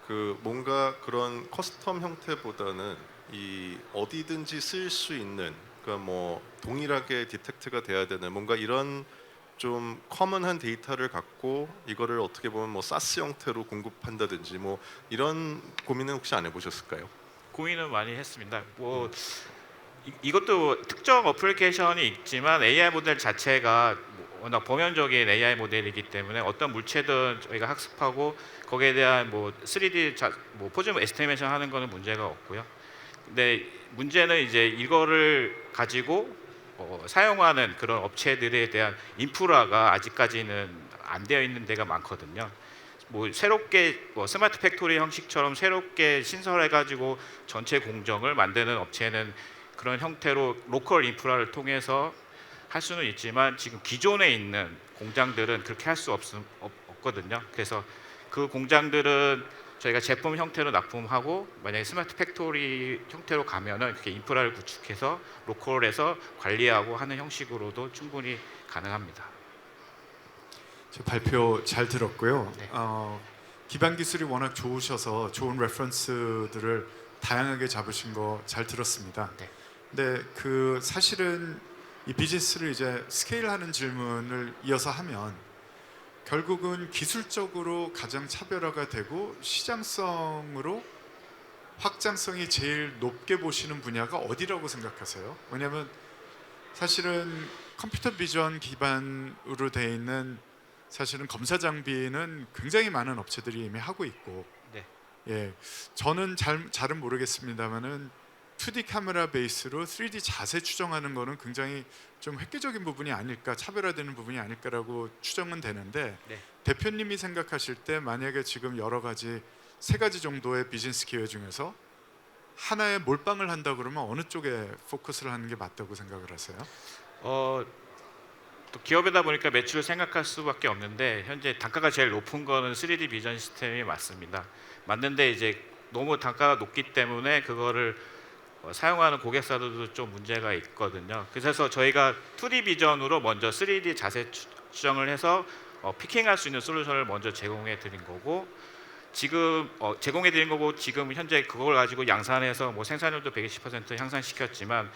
그 뭔가 그런 커스텀 형태보다는 이 어디든지 쓸 수 있는, 그러니까 뭐 동일하게 디텍트가 돼야 되는 뭔가 이런 좀 커먼한 데이터를 갖고 이거를 어떻게 보면 뭐 사스 형태로 공급한다든지 뭐 이런 고민은 혹시 안 해보셨을까요? 고민은 많이 했습니다. 뭐 이것도 특정 어플리케이션이 있지만 AI 모델 자체가 워낙 범용적인 AI 모델이기 때문에 어떤 물체든 저희가 학습하고 거기에 대한 뭐 3D 뭐 포즈 에스티메이션 하는 거는 문제가 없고요. 근데 문제는 이제 이거를 가지고 사용하는 그런 업체들에 대한 인프라가 아직까지는 안 되어 있는 데가 많거든요. 뭐 새롭게 뭐 스마트 팩토리 형식처럼 새롭게 신설해가지고 전체 공정을 만드는 업체는 그런 형태로 로컬 인프라를 통해서 할 수는 있지만 지금 기존에 있는 공장들은 그렇게 할 수 없거든요. 그래서 그 공장들은 저희가 제품 형태로 납품하고 만약에 스마트 팩토리 형태로 가면은 그렇게 인프라를 구축해서 로컬에서 관리하고 하는 형식으로도 충분히 가능합니다. 저 발표 잘 들었고요. 네. 기반 기술이 워낙 좋으셔서 좋은 레퍼런스들을 다양하게 잡으신 거 잘 들었습니다. 네. 근데 그 사실은 이 비즈니스를 이제 스케일하는 질문을 이어서 하면 결국은 기술적으로 가장 차별화가 되고 시장성으로 확장성이 제일 높게 보시는 분야가 어디라고 생각하세요? 왜냐하면 사실은 컴퓨터 비전 기반으로 돼 있는 사실은 검사 장비는 굉장히 많은 업체들이 이미 하고 있고, 네. 예, 저는 잘은 모르겠습니다만은 2D 카메라 베이스로 3D 자세 추정하는 거는 굉장히 좀 획기적인 부분이 아닐까, 차별화되는 부분이 아닐까라고 추정은 되는데, 네. 대표님이 생각하실 때 만약에 지금 여러 가지 3가지 정도의 비즈니스 기회 중에서 하나에 몰빵을 한다 그러면 어느 쪽에 포커스를 하는 게 맞다고 생각을 하세요? 또 기업이다 보니까 매출을 생각할 수밖에 없는데 현재 단가가 제일 높은 거는 3D 비전 시스템이 맞습니다. 맞는데 이제 너무 단가가 높기 때문에 그거를 사용하는 고객사들도 좀 문제가 있거든요. 그래서 저희가 2D 비전으로 먼저 3D 자세 추정을 해서 피킹할 수 있는 솔루션을 먼저 제공해 드린 거고, 지금 제공해 드린 거고 지금 현재 그걸 가지고 양산해서 뭐 생산율도 120% 향상시켰지만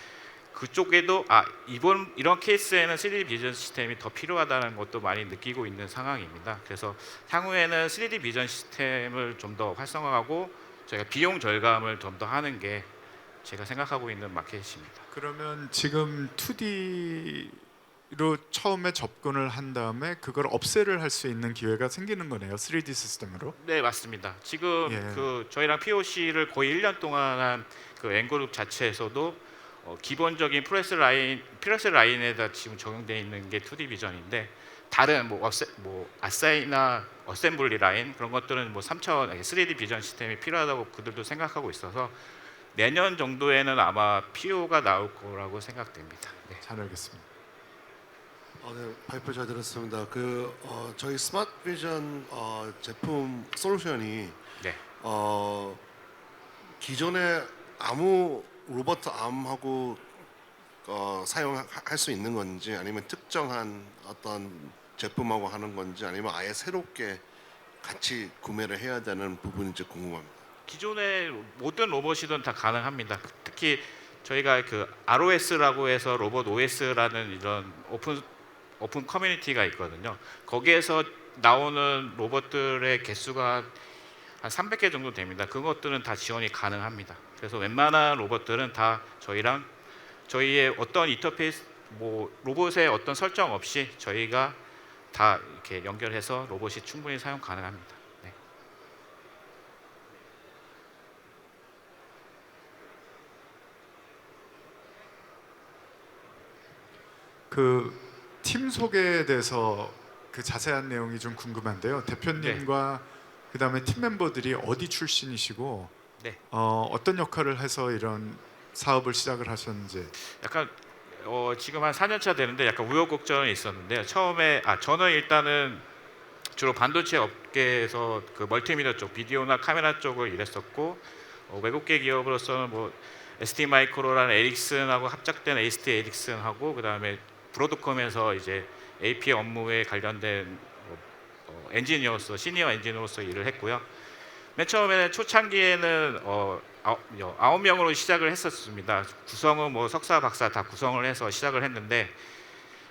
그쪽에도 이런 케이스에는 3D 비전 시스템이 더 필요하다는 것도 많이 느끼고 있는 상황입니다. 그래서 향후에는 3D 비전 시스템을 좀 더 활성화하고 저희가 비용 절감을 좀 더 하는 게 제가 생각하고 있는 마켓입니다. 그러면 지금 2D로 처음에 접근을 한 다음에 그걸 업셀을 할 수 있는 기회가 생기는 거네요. 3D 시스템으로. 네, 맞습니다. 지금 예. 그 저희랑 POC를 거의 1년 동안 한 그 N그룹 자체에서도 기본적인 프레스 라인에다 지금 적용되어 있는 게 2D 비전인데, 다른 뭐 아사이나 어셈블리 라인 그런 것들은 뭐 3차원 3D 비전 시스템이 필요하다고 그들도 생각하고 있어서 내년 정도에는 아마 PO가 나올 거라고 생각됩니다. 네. 잘 알겠습니다. 네, 발표 잘 들었습니다. 저희 스마트 비전 제품 솔루션이 네. 기존에 아무 로봇 암하고 사용할 수 있는 건지, 아니면 특정한 어떤 제품하고 하는 건지, 아니면 아예 새롭게 같이 구매를 해야 되는 부분인지 궁금합니다. 기존의 모든 로봇이든 다 가능합니다. 특히 저희가 그 ROS라고 해서 로봇 OS라는 이런 오픈 커뮤니티가 있거든요. 거기에서 나오는 로봇들의 개수가 한 300개 정도 됩니다. 그것들은 다 지원이 가능합니다. 그래서 웬만한 로봇들은 다 저희의 어떤 인터페이스 뭐 로봇의 어떤 설정 없이 저희가 다 이렇게 연결해서 로봇이 충분히 사용 가능합니다. 네. 그 팀 소개에 대해서 그 자세한 내용이 좀 궁금한데요. 대표님과 그다음에 팀 멤버들이 어디 출신이시고 네. 어떤 역할을 해서 이런 사업을 시작을 하셨는지. 약간 지금 한 4년 차 되는데 약간 우여곡절이 있었는데요. 처음에 저는 일단은 주로 반도체 업계에서 그 멀티미디어 쪽, 비디오나 카메라 쪽을 일했었고 외국계 기업으로서는 뭐 ST 마이크로라는 에릭슨하고 합작된 ST 에릭슨하고 그다음에 브로드컴에서 이제 AP 업무에 관련된 엔지니어로서 시니어 엔지니어로서 일을 했고요. 맨 처음에는 초창기에는 9명으로 시작을 했었습니다. 구성은 뭐 석사, 박사 다 구성을 해서 시작을 했는데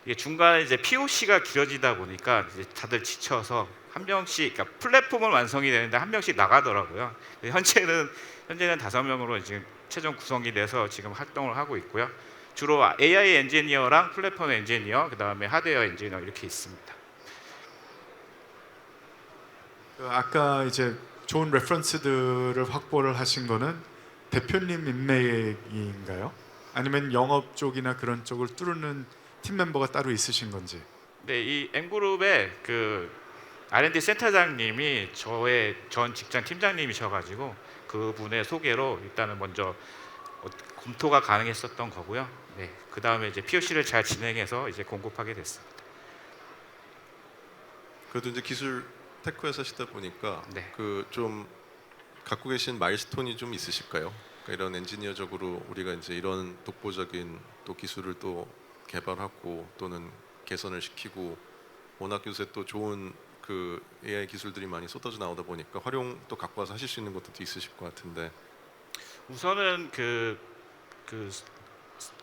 이게 중간에 이제 POC가 길어지다 보니까 이제 다들 지쳐서 한 명씩, 그러니까 플랫폼은 완성이 되는데 한 명씩 나가더라고요. 현재는 5명으로 지금 최종 구성이 돼서 지금 활동을 하고 있고요. 주로 AI 엔지니어랑 플랫폼 엔지니어, 그다음에 하드웨어 엔지니어 이렇게 있습니다. 아까 이제 좋은 레퍼런스들을 확보를 하신 거는 대표님 인맥인가요? 아니면 영업 쪽이나 그런 쪽을 뚫는 팀 멤버가 따로 있으신 건지? 네, 이 M그룹의 그 R&D 센터장님이 저의 전 직장 팀장님이셔가지고 그분의 소개로 일단은 먼저 검토가 가능했었던 거고요. 네, 그 다음에 이제 POC를 잘 진행해서 이제 공급하게 됐습니다. 그래도 이제 기술 테크 회사시다 보니까 네. 그 좀 갖고 계신 마일스톤이 좀 있으실까요? 그러니까 이런 엔지니어적으로 우리가 이제 이런 독보적인 또 기술을 또 개발하고 또는 개선을 시키고 워낙 요새 또 좋은 그 AI 기술들이 많이 쏟아져 나오다 보니까 활용 또 갖고 와서 하실 수 있는 것도 있으실 것 같은데. 우선은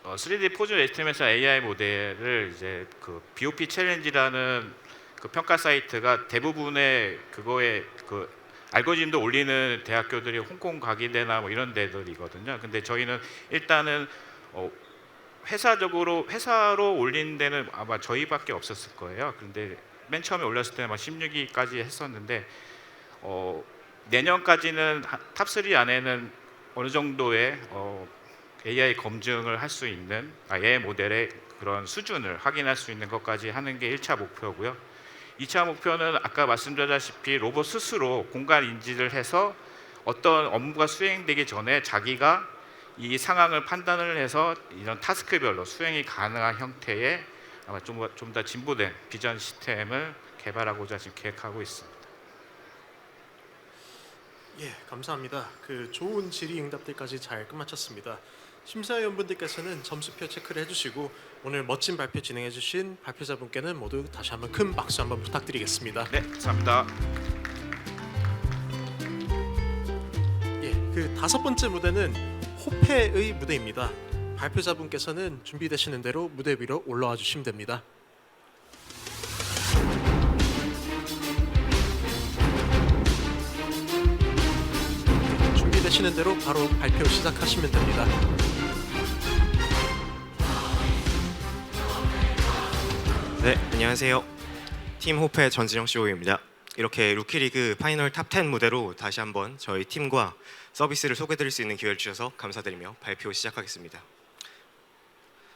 3D 포즈 에스티메이션 AI 모델을 이제 그 BOP 챌린지라는 그 평가 사이트가 대부분의 그거에 그 알고리즘도 올리는 대학교들이 홍콩 가기대나 뭐 이런 데들이거든요. 근데 저희는 일단은 회사로 올린 데는 아마 저희밖에 없었을 거예요. 근데 맨 처음에 올렸을 때는 막 16위까지 했었는데 내년까지는 탑3 안에는 어느 정도의 AI 검증을 할 수 있는 AI 모델의 그런 수준을 확인할 수 있는 것까지 하는 게 1차 목표고요. 2차 목표는 아까 말씀드렸다시피 로봇 스스로 공간 인지를 해서 어떤 업무가 수행되기 전에 자기가 이 상황을 판단을 해서 이런 타스크별로 수행이 가능한 형태의 아마 좀 더 진보된 비전 시스템을 개발하고자 지금 계획하고 있습니다. 예, 감사합니다. 그 좋은 질의응답들까지 잘 끝마쳤습니다. 심사위원분들께서는 점수표 체크를 해주시고 오늘 멋진 발표 진행해주신 발표자분께는 모두 다시 한번 큰 박수 한번 부탁드리겠습니다. 네, 감사합니다. 예, 그 5번째 무대는 호패의 무대입니다. 발표자분께서는 준비되시는 대로 무대 위로 올라와 주시면 됩니다. 준비되시는 대로 바로 발표 시작하시면 됩니다. 네, 안녕하세요. 팀 호패 전진영 CEO입니다. 이렇게 루키리그 파이널 탑10 무대로 다시 한번 저희 팀과 서비스를 소개드릴 수 있는 기회를 주셔서 감사드리며 발표 시작하겠습니다.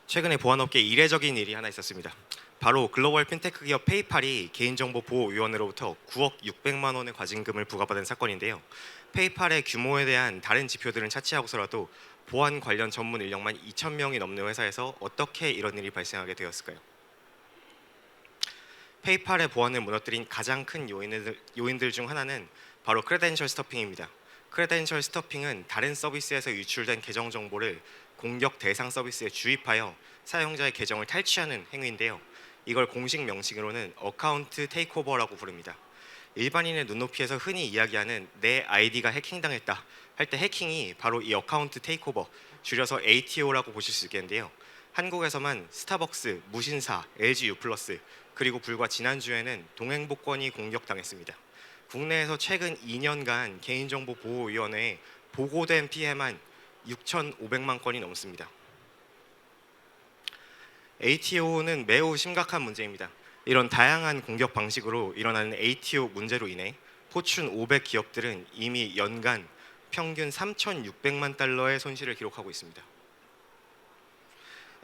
최근에 보안업계에 이례적인 일이 하나 있었습니다. 바로 글로벌 핀테크 기업 페이팔이 개인정보보호위원회로부터 9억 600만 원의 과징금을 부과받은 사건인데요. 페이팔의 규모에 대한 다른 지표들은 차치하고서라도 보안 관련 전문 인력만 2,000명이 넘는 회사에서 어떻게 이런 일이 발생하게 되었을까요? 페이팔의 보안을 무너뜨린 가장 큰 요인들 중 하나는 바로 크레덴셜 스토핑입니다. 크레덴셜 스토핑은 다른 서비스에서 유출된 계정 정보를 공격 대상 서비스에 주입하여 사용자의 계정을 탈취하는 행위인데요. 이걸 공식 명칭으로는 어카운트 테이크오버라고 부릅니다. 일반인의 눈높이에서 흔히 이야기하는 내 아이디가 해킹당했다 할 때 해킹이 바로 이 어카운트 테이크오버, 줄여서 ATO라고 보실 수 있겠는데요. 한국에서만 스타벅스, 무신사, LG U+, 그리고 불과 지난주에는 동행복권이 공격당했습니다. 국내에서 최근 2년간 개인정보보호위원회에 보고된 피해만 6,500만 건이 넘습니다. ATO는 매우 심각한 문제입니다. 이런 다양한 공격 방식으로 일어나는 ATO 문제로 인해 포춘 500 기업들은 이미 연간 평균 3,600만 달러의 손실을 기록하고 있습니다.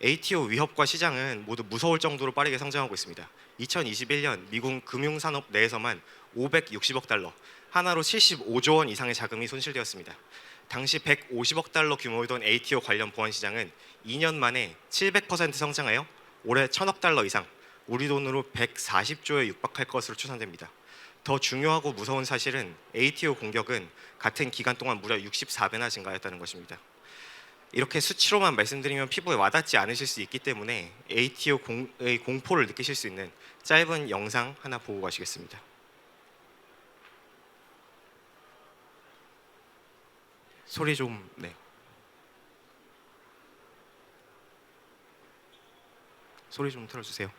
ATO 위협과 시장은 모두 무서울 정도로 빠르게 성장하고 있습니다. 2021년 미국 금융산업 내에서만 560억 달러, 하나로 75조 원 이상의 자금이 손실되었습니다. 당시 150억 달러 규모이던 ATO 관련 보안 시장은 2년 만에 700% 성장하여 올해 1,000억 달러 이상, 우리 돈으로 140조에 육박할 것으로 추산됩니다. 더 중요하고 무서운 사실은 ATO 공격은 같은 기간 동안 무려 64배나 증가했다는 것입니다. 이렇게 수치로만 말씀드리면 피부에 와닿지 않으실 수 있기 때문에 ATO의 공포를 느끼실 수 있는 짧은 영상 하나 보고 가시겠습니다. 소리 좀 소리 좀 틀어주세요.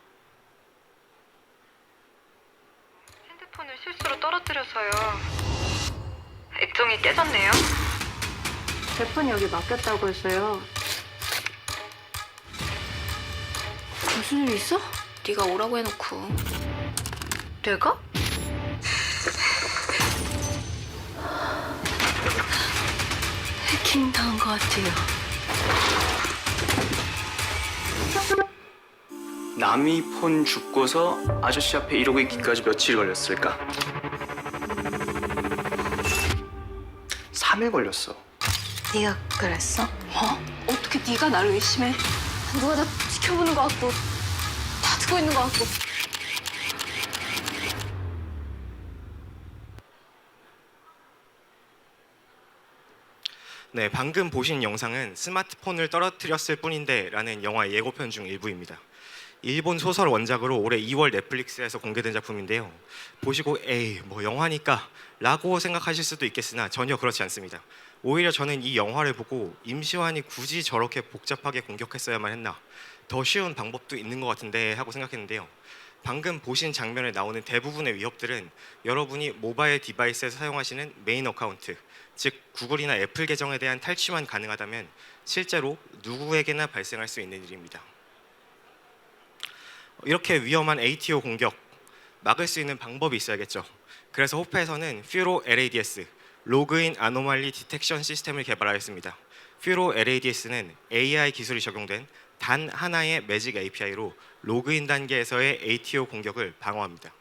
핸드폰을 실수로 떨어뜨려서요. 액정이 깨졌네요. 제품 여기 맡겼다고 했어요. 무슨 일 있어? 네가 오라고 해놓고. 내가? 해킹 당한 것 같아요. 남이 폰 죽고서 아저씨 앞에 이러고 있기까지 며칠 걸렸을까? 3일 걸렸어. 네가 그랬어? 어떻게 네가 나를 의심해? 누가 나 지켜보는 것 같고 다 듣고 있는 것 같고. 네, 방금 보신 영상은 스마트폰을 떨어뜨렸을 뿐인데 라는 영화 예고편 중 일부입니다. 일본 소설 원작으로 올해 2월 넷플릭스에서 공개된 작품인데요. 보시고 에이 뭐 영화니까 라고 생각하실 수도 있겠으나 전혀 그렇지 않습니다. 오히려 저는 이 영화를 보고 임시완이 굳이 저렇게 복잡하게 공격했어야만 했나, 더 쉬운 방법도 있는 것 같은데 하고 생각했는데요. 방금 보신 장면에 나오는 대부분의 위협들은 여러분이 모바일 디바이스에서 사용하시는 메인 어카운트, 즉 구글이나 애플 계정에 대한 탈취만 가능하다면 실제로 누구에게나 발생할 수 있는 일입니다. 이렇게 위험한 ATO 공격 막을 수 있는 방법이 있어야겠죠. 그래서 호프에서는 퓨로 LADS, 로그인 아노말리 디텍션 시스템을 개발하였습니다. 퓨로 LADS는 AI 기술이 적용된 단 하나의 매직 API로 로그인 단계에서의 ATO 공격을 방어합니다.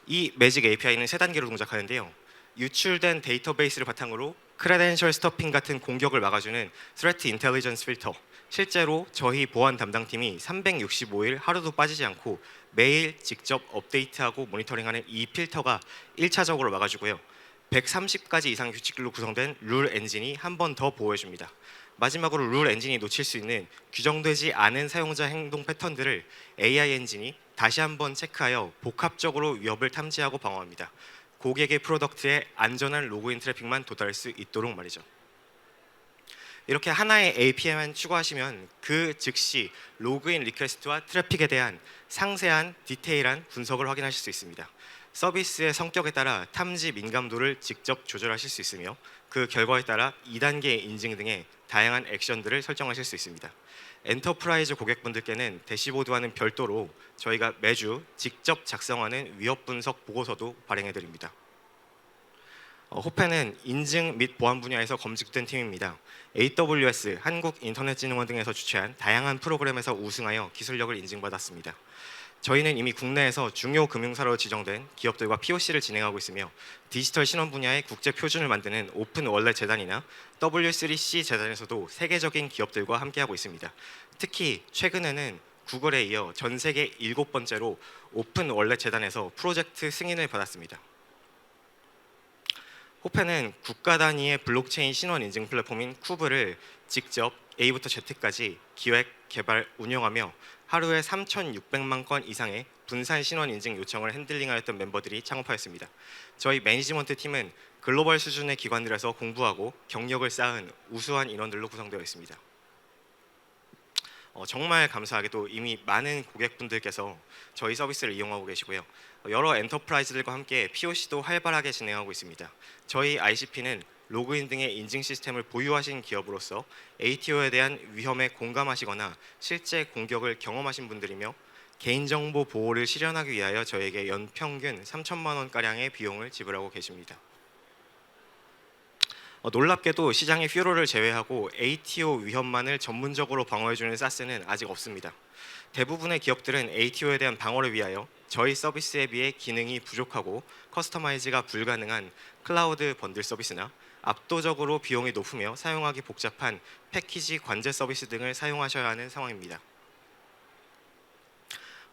이 매직 API는 세 단계로 동작하는데요. 유출된 데이터베이스를 바탕으로 크레덴셜 스토핑 같은 공격을 막아주는 Threat Intelligence Filter, 실제로 저희 보안 담당팀이 365일 하루도 빠지지 않고 매일 직접 업데이트하고 모니터링하는 이 필터가 1차적으로 막아주고요. 130가지 이상 규칙들로 구성된 룰 엔진이 한 번 더 보호해줍니다. 마지막으로 룰 엔진이 놓칠 수 있는 규정되지 않은 사용자 행동 패턴들을 AI 엔진이 다시 한번 체크하여 복합적으로 위협을 탐지하고 방어합니다. 고객의 프로덕트에 안전한 로그인 트래픽만 도달할 수 있도록 말이죠. 이렇게 하나의 API만 추가하시면 그 즉시 로그인 리퀘스트와 트래픽에 대한 상세한 디테일한 분석을 확인하실 수 있습니다. 서비스의 성격에 따라 탐지 민감도를 직접 조절하실 수 있으며 그 결과에 따라 2단계 인증 등의 다양한 액션들을 설정하실 수 있습니다. 엔터프라이즈 고객분들께는 대시보드와는 별도로 저희가 매주 직접 작성하는 위협 분석 보고서도 발행해 드립니다. 호페는 인증 및 보안 분야에서 검증된 팀입니다. AWS, 한국인터넷진흥원 등에서 주최한 다양한 프로그램에서 우승하여 기술력을 인증받았습니다. 저희는 이미 국내에서 중요 금융사로 지정된 기업들과 POC를 진행하고 있으며 디지털 신원 분야의 국제 표준을 만드는 오픈 월렛 재단이나 W3C 재단에서도 세계적인 기업들과 함께하고 있습니다. 특히 최근에는 구글에 이어 전 세계 7번째로 오픈 월렛 재단에서 프로젝트 승인을 받았습니다. 호페는 국가 단위의 블록체인 신원 인증 플랫폼인 쿠브를 직접 A부터 Z까지 기획, 개발, 운영하며 하루에 3,600만 건 이상의 분산 신원 인증 요청을 핸들링하였던 멤버들이 창업하였습니다. 저희 매니지먼트 팀은 글로벌 수준의 기관들에서 공부하고 경력을 쌓은 우수한 인원들로 구성되어 있습니다. 정말 감사하게도 이미 많은 고객분들께서 저희 서비스를 이용하고 계시고요. 여러 엔터프라이즈들과 함께 POC도 활발하게 진행하고 있습니다. 저희 ICP는 로그인 등의 인증 시스템을 보유하신 기업으로서 ATO에 대한 위험에 공감하시거나 실제 공격을 경험하신 분들이며 개인정보 보호를 실현하기 위하여 저에게 연평균 3천만 원가량의 비용을 지불하고 계십니다. 놀랍게도 시장의 퓨로를 제외하고 ATO 위험만을 전문적으로 방어해주는 사스는 아직 없습니다. 대부분의 기업들은 ATO에 대한 방어를 위하여 저희 서비스에 비해 기능이 부족하고 커스터마이즈가 불가능한 클라우드 번들 서비스나 압도적으로 비용이 높으며 사용하기 복잡한 패키지 관제 서비스 등을 사용하셔야 하는 상황입니다.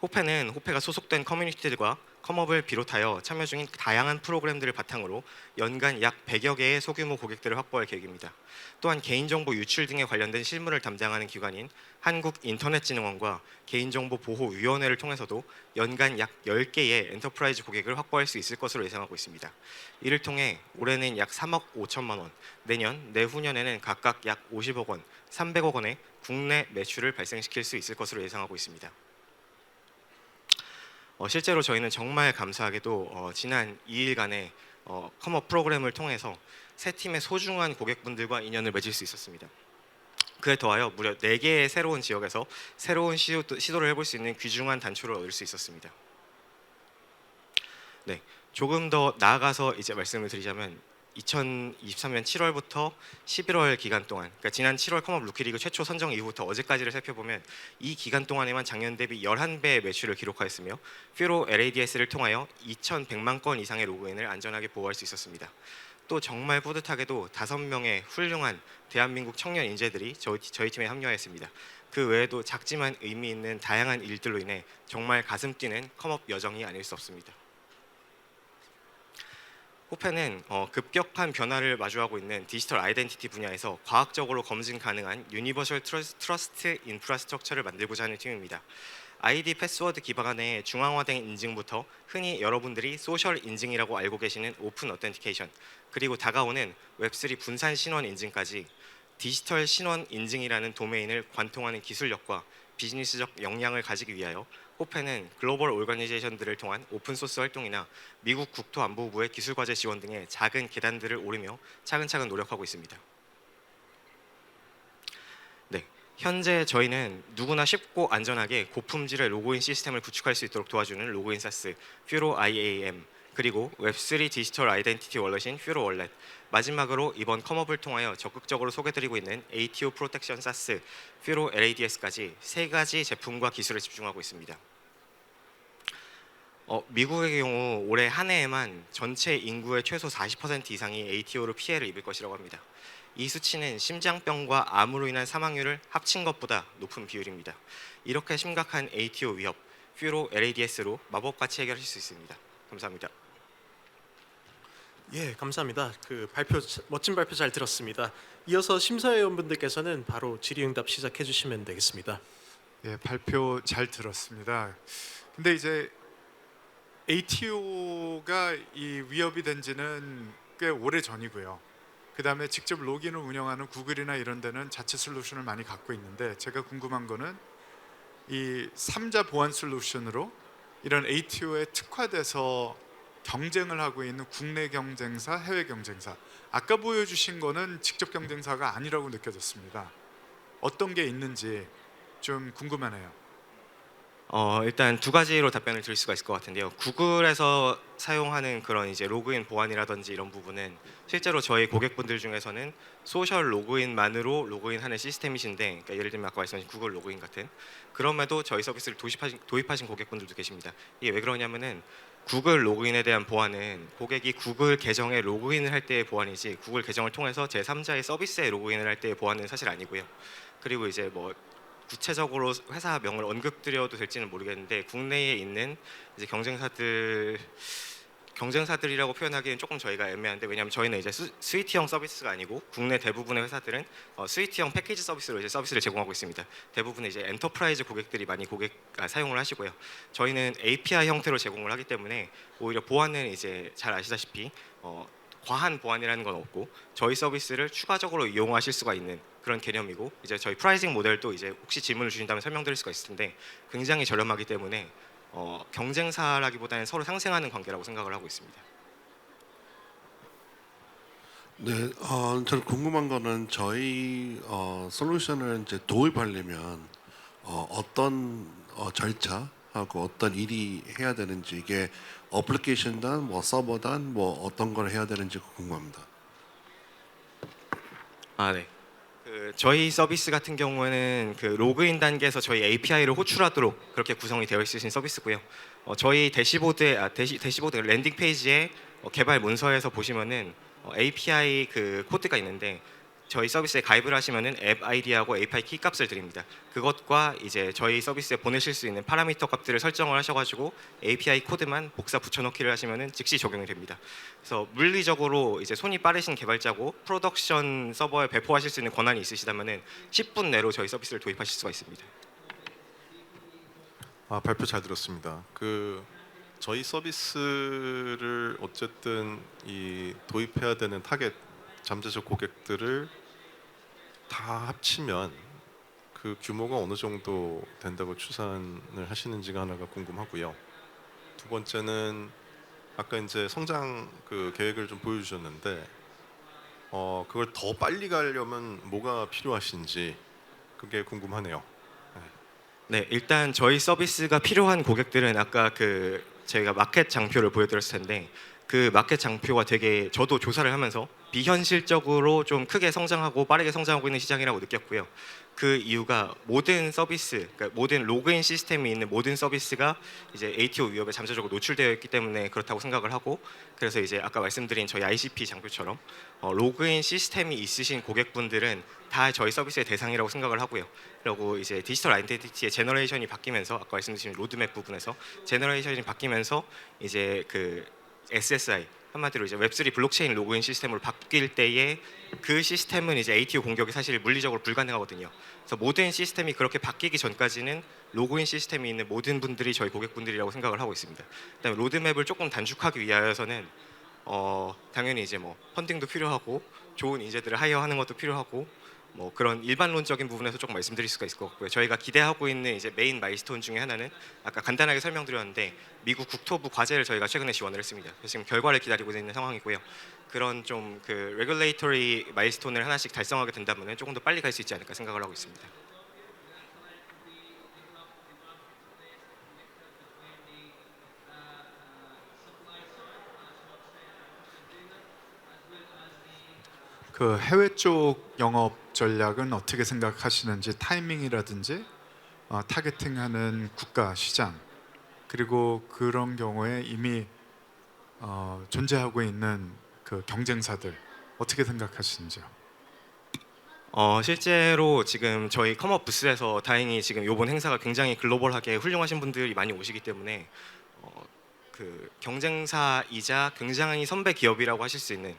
호페는 호페가 소속된 커뮤니티들과 컴업을 비롯하여 참여 중인 다양한 프로그램들을 바탕으로 연간 약 100여 개의 소규모 고객들을 확보할 계획입니다. 또한 개인정보 유출 등에 관련된 실무를 담당하는 기관인 한국인터넷진흥원과 개인정보보호위원회를 통해서도 연간 약 10개의 엔터프라이즈 고객을 확보할 수 있을 것으로 예상하고 있습니다. 이를 통해 올해는 약 3억 5천만 원, 내년, 내후년에는 각각 약 50억 원, 300억 원의 국내 매출을 발생시킬 수 있을 것으로 예상하고 있습니다. 실제로 저희는 정말 감사하게도 지난 2일간의 컴업 프로그램을 통해서 세 팀의 소중한 고객분들과 인연을 맺을 수 있었습니다. 그에 더하여 무려 4개의 새로운 지역에서 새로운 시도를 해볼 수 있는 귀중한 단초를 얻을 수 있었습니다. 네, 조금 더 나아가서 이제 말씀을 드리자면 2023년 7월부터 11월 기간 동안, 그러니까 지난 7월 컴업 루키리그 최초 선정 이후부터 어제까지를 살펴보면 이 기간 동안에만 작년 대비 11배의 매출을 기록하였으며 퓨로 LADS를 통하여 2,100만 건 이상의 로그인을 안전하게 보호할 수 있었습니다. 또 정말 뿌듯하게도 5명의 훌륭한 대한민국 청년 인재들이 저희 팀에 합류하였습니다. 그 외에도 작지만 의미 있는 다양한 일들로 인해 정말 가슴 뛰는 컴업 여정이 아닐 수 없습니다. 호페는 급격한 변화를 마주하고 있는 디지털 아이덴티티 분야에서 과학적으로 검증 가능한 유니버셜 트러스트 인프라스트럭처를 만들고자 하는 팀입니다. 아이디 패스워드 기반의 중앙화된 인증부터 흔히 여러분들이 소셜 인증이라고 알고 계시는 오픈 어텐티케이션, 그리고 다가오는 웹3 분산 신원 인증까지 디지털 신원 인증이라는 도메인을 관통하는 기술력과 비즈니스적 역량을 가지기 위하여 호페는 글로벌 오르가니제이션들을 통한 오픈소스 활동이나 미국 국토안보부의 기술과제 지원 등의 작은 계단들을 오르며 차근차근 노력하고 있습니다. 네, 현재 저희는 누구나 쉽고 안전하게 고품질의 로그인 시스템을 구축할 수 있도록 도와주는 로그인 사스 퓨로 IAM, 그리고 웹3 디지털 아이덴티티 월렛인 퓨로 월렛, 마지막으로 이번 컴업을 통하여 적극적으로 소개드리고 있는 ATO 프로텍션 사스 퓨로 LADS까지 3가지 제품과 기술에 집중하고 있습니다. 미국의 경우 올해 한 해에만 전체 인구의 최소 40% 이상이 ATO로 피해를 입을 것이라고 합니다. 이 수치는 심장병과 암으로 인한 사망률을 합친 것보다 높은 비율입니다. 이렇게 심각한 ATO 위협, 퓨로 LADS로 마법같이 해결하실 수 있습니다. 감사합니다. 예, 감사합니다. 멋진 발표 잘 들었습니다. 이어서 심사위원분들께서는 바로 질의응답 시작해 주시면 되겠습니다. 예, 발표 잘 들었습니다. 근데 이제 ATO가 이 위협이 된 지는 꽤 오래 전이고요. 그 다음에 직접 로그인을 운영하는 구글이나 이런 데는 자체 솔루션을 많이 갖고 있는데, 제가 궁금한 거는 이 3자 보안 솔루션으로 이런 ATO에 특화돼서 경쟁을 하고 있는 국내 경쟁사, 해외 경쟁사, 아까 보여주신 거는 직접 경쟁사가 아니라고 느껴졌습니다. 어떤 게 있는지 좀 궁금하네요. 일단 2가지로 답변을 드릴 수가 있을 것 같은데요. 구글에서 사용하는 그런 이제 로그인 보안이라든지 이런 부분은 실제로 저희 고객분들 중에서는 소셜 로그인만으로 로그인하는 시스템이신데, 그러니까 예를 들면 아까 말씀하신 구글 로그인 같은, 그럼에도 저희 서비스를 도입하신 고객분들도 계십니다. 이게 왜 그러냐면은 구글 로그인에 대한 보안은 고객이 구글 계정에 로그인을 할 때의 보안이지 구글 계정을 통해서 제3자의 서비스에 로그인을 할 때의 보안은 사실 아니고요. 그리고 이제 뭐 구체적으로 회사명을 언급드려도 될지는 모르겠는데 국내에 있는 이제 경쟁사들이라고 표현하기는 조금 저희가 애매한데, 왜냐하면 저희는 이제 스위트형 서비스가 아니고 국내 대부분의 회사들은 스위트형 패키지 서비스로 이제 서비스를 제공하고 있습니다. 대부분 이제 엔터프라이즈 고객들이 많이 사용을 하시고요. 저희는 API 형태로 제공을 하기 때문에 오히려 보안은 이제 잘 아시다시피 과한 보안이라는 건 없고 저희 서비스를 추가적으로 이용하실 수가 있는 그런 개념이고 이제 저희 프라이징 모델도 이제 혹시 질문을 주신다면 설명드릴 수가 있을 텐데 굉장히 저렴하기 때문에 경쟁사라기보다는 서로 상생하는 관계라고 생각을 하고 있습니다. 네, 저는 궁금한 거는 저희 솔루션을 이제 도입하려면 어떤 절차하고 어떤 일이 해야 되는지 이게 어플리케이션단, 뭐 서버단, 뭐 어떤 걸 해야 되는지 궁금합니다. 아, 네. 저희 서비스 같은 경우에는 그 로그인 단계에서 저희 API를 호출하도록 그렇게 구성이 되어 있으신 서비스고요. 저희 대시보드 랜딩 페이지에 개발 문서에서 보시면은 API 그 코드가 있는데 저희 서비스에 가입을 하시면은 앱 아이디하고 API 키 값을 드립니다. 그것과 이제 저희 서비스에 보내실 수 있는 파라미터 값들을 설정을 하셔가지고 API 코드만 복사 붙여넣기를 하시면은 즉시 적용이 됩니다. 그래서 물리적으로 이제 손이 빠르신 개발자고 프로덕션 서버에 배포하실 수 있는 권한이 있으시다면은 10분 내로 저희 서비스를 도입하실 수가 있습니다. 발표 잘 들었습니다. 저희 서비스를 어쨌든 이 도입해야 되는 타겟 잠재적 고객들을 다 합치면 그 규모가 어느 정도 된다고 추산을 하시는지가 하나가 궁금하고요. 두 번째는 아까 이제 성장 그 계획을 좀 보여주셨는데 그걸 더 빨리 가려면 뭐가 필요하신지 그게 궁금하네요. 네, 일단 저희 서비스가 필요한 고객들은 아까 저희가 마켓 장표를 보여드렸을 텐데 그 마켓 장표가 되게 저도 조사를 하면서 비현실적으로 좀 크게 성장하고 빠르게 성장하고 있는 시장이라고 느꼈고요. 그 이유가 모든 서비스, 그러니까 모든 로그인 시스템이 있는 모든 서비스가 이제 ATO 위협에 잠재적으로 노출되어 있기 때문에 그렇다고 생각을 하고 그래서 이제 아까 말씀드린 저희 ICP 장표처럼 로그인 시스템이 있으신 고객분들은 다 저희 서비스의 대상이라고 생각을 하고요. 그리고 이제 디지털 아이덴티티의 제너레이션이 바뀌면서 아까 말씀드린 로드맵 부분에서 제너레이션이 바뀌면서 이제 그 SSI 한마디로 이제 웹3 블록체인 로그인 시스템으로 바뀔 때에 그 시스템은 이제 ATO 공격이 사실 물리적으로 불가능하거든요. 그래서 모든 시스템이 그렇게 바뀌기 전까지는 로그인 시스템이 있는 모든 분들이 저희 고객분들이라고 생각을 하고 있습니다. 그다음에 로드맵을 조금 단축하기 위하여서는 당연히 이제 뭐 펀딩도 필요하고 좋은 인재들을 하이어하는 것도 필요하고 뭐 그런 일반론적인 부분에서 조금 말씀드릴 수가 있을 것 같고요. 저희가 기대하고 있는 이제 메인 마일스톤 중에 하나는 아까 간단하게 설명드렸는데 미국 국토부 과제를 저희가 최근에 지원을 했습니다. 그래서 지금 결과를 기다리고 있는 상황이고요. 그런 좀 그 레귤레이터리 마일스톤을 하나씩 달성하게 된다면 조금 더 빨리 갈 수 있지 않을까 생각을 하고 있습니다. 그 해외 쪽 영업 전략은 어떻게 생각하시는지 타이밍이라든지 타겟팅하는 국가 시장 그리고 그런 경우에 이미 존재하고 있는 그 경쟁사들 어떻게 생각하시는지요? 실제로 지금 저희 컴업 부스에서 다행히 지금 이번 행사가 굉장히 글로벌하게 훌륭하신 분들이 많이 오시기 때문에 그 경쟁사이자 굉장히 선배 기업이라고 하실 수 있는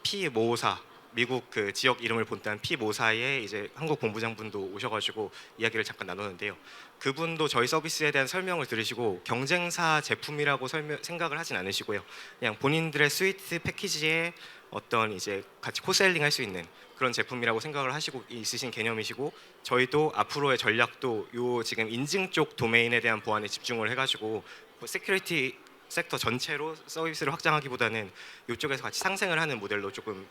P모사 미국 그 지역 이름을 본딴 P모사의 이제 한국 본부장분도 오셔가지고 이야기를 잠깐 나눴는데요. 그분도 저희 서비스에 대한 설명을 들으시고 경쟁사 제품이라고 생각을 하진 않으시고요. 그냥 본인들의 스위트 패키지에 어떤 이제 같이 코셀링 할 수 있는 그런 제품이라고 생각을 하시고 있으신 개념이시고 저희도 앞으로의 전략도 요 지금 인증 쪽 도메인에 대한 보안에 집중을 해가지고 세큐리티 섹터 전체로 서비스를 확장하기보다는 이쪽에서 같이 상생을 하는 모델로 조금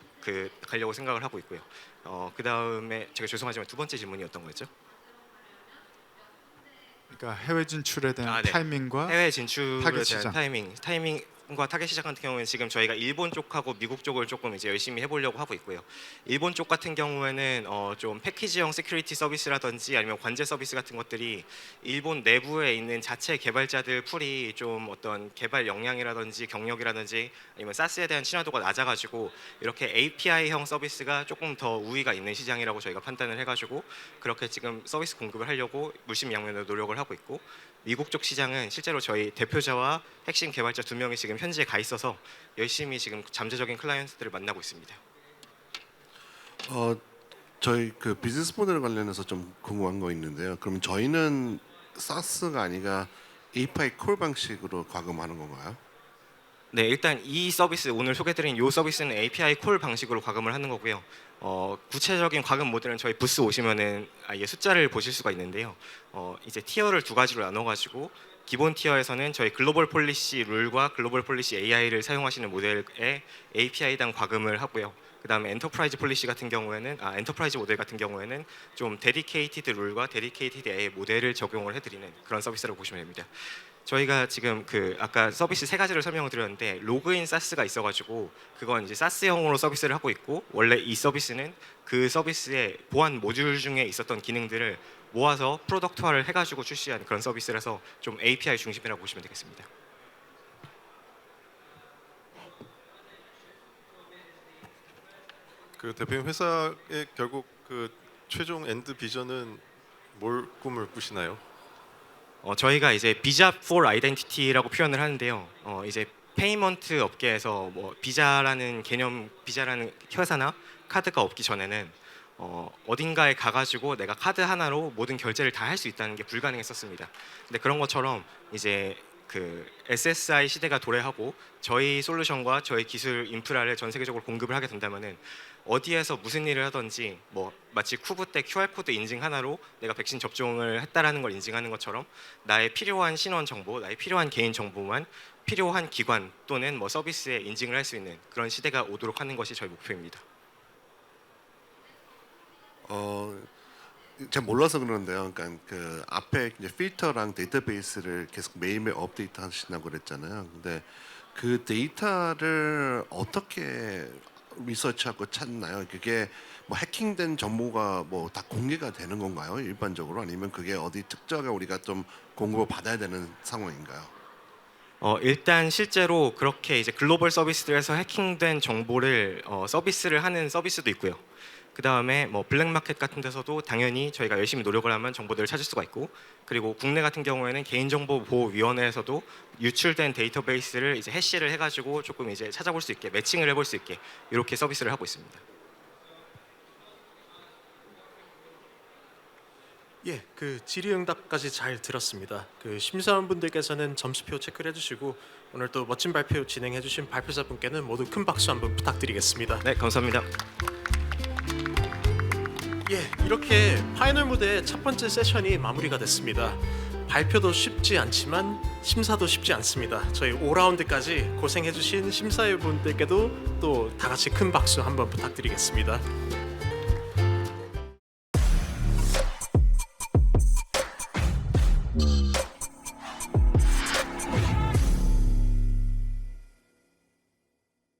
가려고 생각을 하고 있고요. 그 다음에 제가 죄송하지만 두 번째 질문이었던 거였죠? 그러니까 해외 진출에 대한 네. 타이밍과 해외 진출에 타겟 대한 시장. 타이밍과 타겟 시장 같은 경우는 지금 저희가 일본 쪽하고 미국 쪽을 조금 이제 열심히 해보려고 하고 있고요. 일본 쪽 같은 경우에는 좀 패키지형 시큐리티 서비스라든지 아니면 관제 서비스 같은 것들이 일본 내부에 있는 자체 개발자들 풀이 좀 어떤 개발 역량이라든지 경력이라든지 아니면 사스에 대한 친화도가 낮아가지고 이렇게 API형 서비스가 조금 더 우위가 있는 시장이라고 저희가 판단을 해가지고 그렇게 지금 서비스 공급을 하려고 물심양면으로 노력을 하고 있고 미국 쪽 시장은 실제로 저희 대표자와 핵심 개발자 2명이 지금 현지에 가 있어서 열심히 지금 잠재적인 클라이언트들을 만나고 있습니다. 저희 그 비즈니스 모델 관련해서 좀 궁금한 거 있는데요. 그러면 저희는 사스가 아니라 API 콜 방식으로 과금하는 건가요? 네, 일단 이 서비스 오늘 소개드린 이 서비스는 API 콜 방식으로 과금을 하는 거고요. 구체적인 과금 모델은 저희 부스 오시면은 아예 숫자를 보실 수가 있는데요. 이제 티어를 두 가지로 나눠가지고 기본 티어에서는 저희 글로벌 폴리시 룰과 글로벌 폴리시 AI를 사용하시는 모델에 API당 과금을 하고요. 그다음에 엔터프라이즈 폴리시 같은 경우에는 엔터프라이즈 모델 같은 경우에는 좀 데디케이티드 룰과 데디케이티드 AI 모델을 적용을 해드리는 그런 서비스라고 보시면 됩니다. 저희가 지금 아까 서비스 세 가지를 설명을 드렸는데 로그인 사스가 있어가지고 그건 이제 사스형으로 서비스를 하고 있고 원래 이 서비스는 그 서비스의 보안 모듈 중에 있었던 기능들을 모아서 프로덕트화를 해가지고 출시한 그런 서비스라서 좀 API 중심이라고 보시면 되겠습니다. 그 대표님 회사의 결국 그 최종 엔드 비전은 뭘 꿈을 꾸시나요? 저희가 이제 비자 for 아이덴티티라고 표현을 하는데요. 이제 페이먼트 업계에서 뭐 비자라는 개념, 비자라는 회사나 카드가 없기 전에는 어딘가에 가가지고 내가 카드 하나로 모든 결제를 다 할 수 있다는 게 불가능했었습니다. 근데 그런 것처럼 이제 그 SSI 시대가 도래하고 저희 솔루션과 저희 기술 인프라를 전 세계적으로 공급을 하게 된다면은 어디에서 무슨 일을 하든지 뭐 마치 쿠브 때 QR 코드 인증 하나로 내가 백신 접종을 했다라는 걸 인증하는 것처럼 나의 필요한 신원 정보, 나의 필요한 개인 정보만 필요한 기관 또는 뭐 서비스에 인증을 할 수 있는 그런 시대가 오도록 하는 것이 저희 목표입니다. 잘 몰라서 그러는데요. 그러니까 그 앞에 이제 필터랑 데이터베이스를 계속 매일매일 업데이트 하신다고 그랬잖아요. 근데 그 데이터를 어떻게 리서치하고 찾나요? 그게 뭐 해킹된 정보가 뭐 다 공개가 되는 건가요? 일반적으로 아니면 그게 어디 특정하게 우리가 좀 공급을 받아야 되는 상황인가요? 일단 실제로 그렇게 이제 글로벌 서비스들에서 해킹된 정보를 서비스를 하는 서비스도 있고요. 그 다음에 뭐 블랙마켓 같은 데서도 당연히 저희가 열심히 노력을 하면 정보들을 찾을 수가 있고, 그리고 국내 같은 경우에는 개인정보보호위원회에서도 유출된 데이터베이스를 이제 해시를 해가지고 조금 이제 찾아볼 수 있게 매칭을 해볼 수 있게 이렇게 서비스를 하고 있습니다. 예, 그 질의응답까지 잘 들었습니다. 그 심사원분들께서는 점수표 체크를 해주시고 오늘 또 멋진 발표 진행해주신 발표자분께는 모두 큰 박수 한번 부탁드리겠습니다. 네, 감사합니다. 예, 이렇게 파이널 무대의 첫 번째 세션이 마무리가 됐습니다. 발표도 쉽지 않지만 심사도 쉽지 않습니다. 저희 5라운드까지 고생해주신 심사위원분들께도 또 다 같이 큰 박수 한번 부탁드리겠습니다.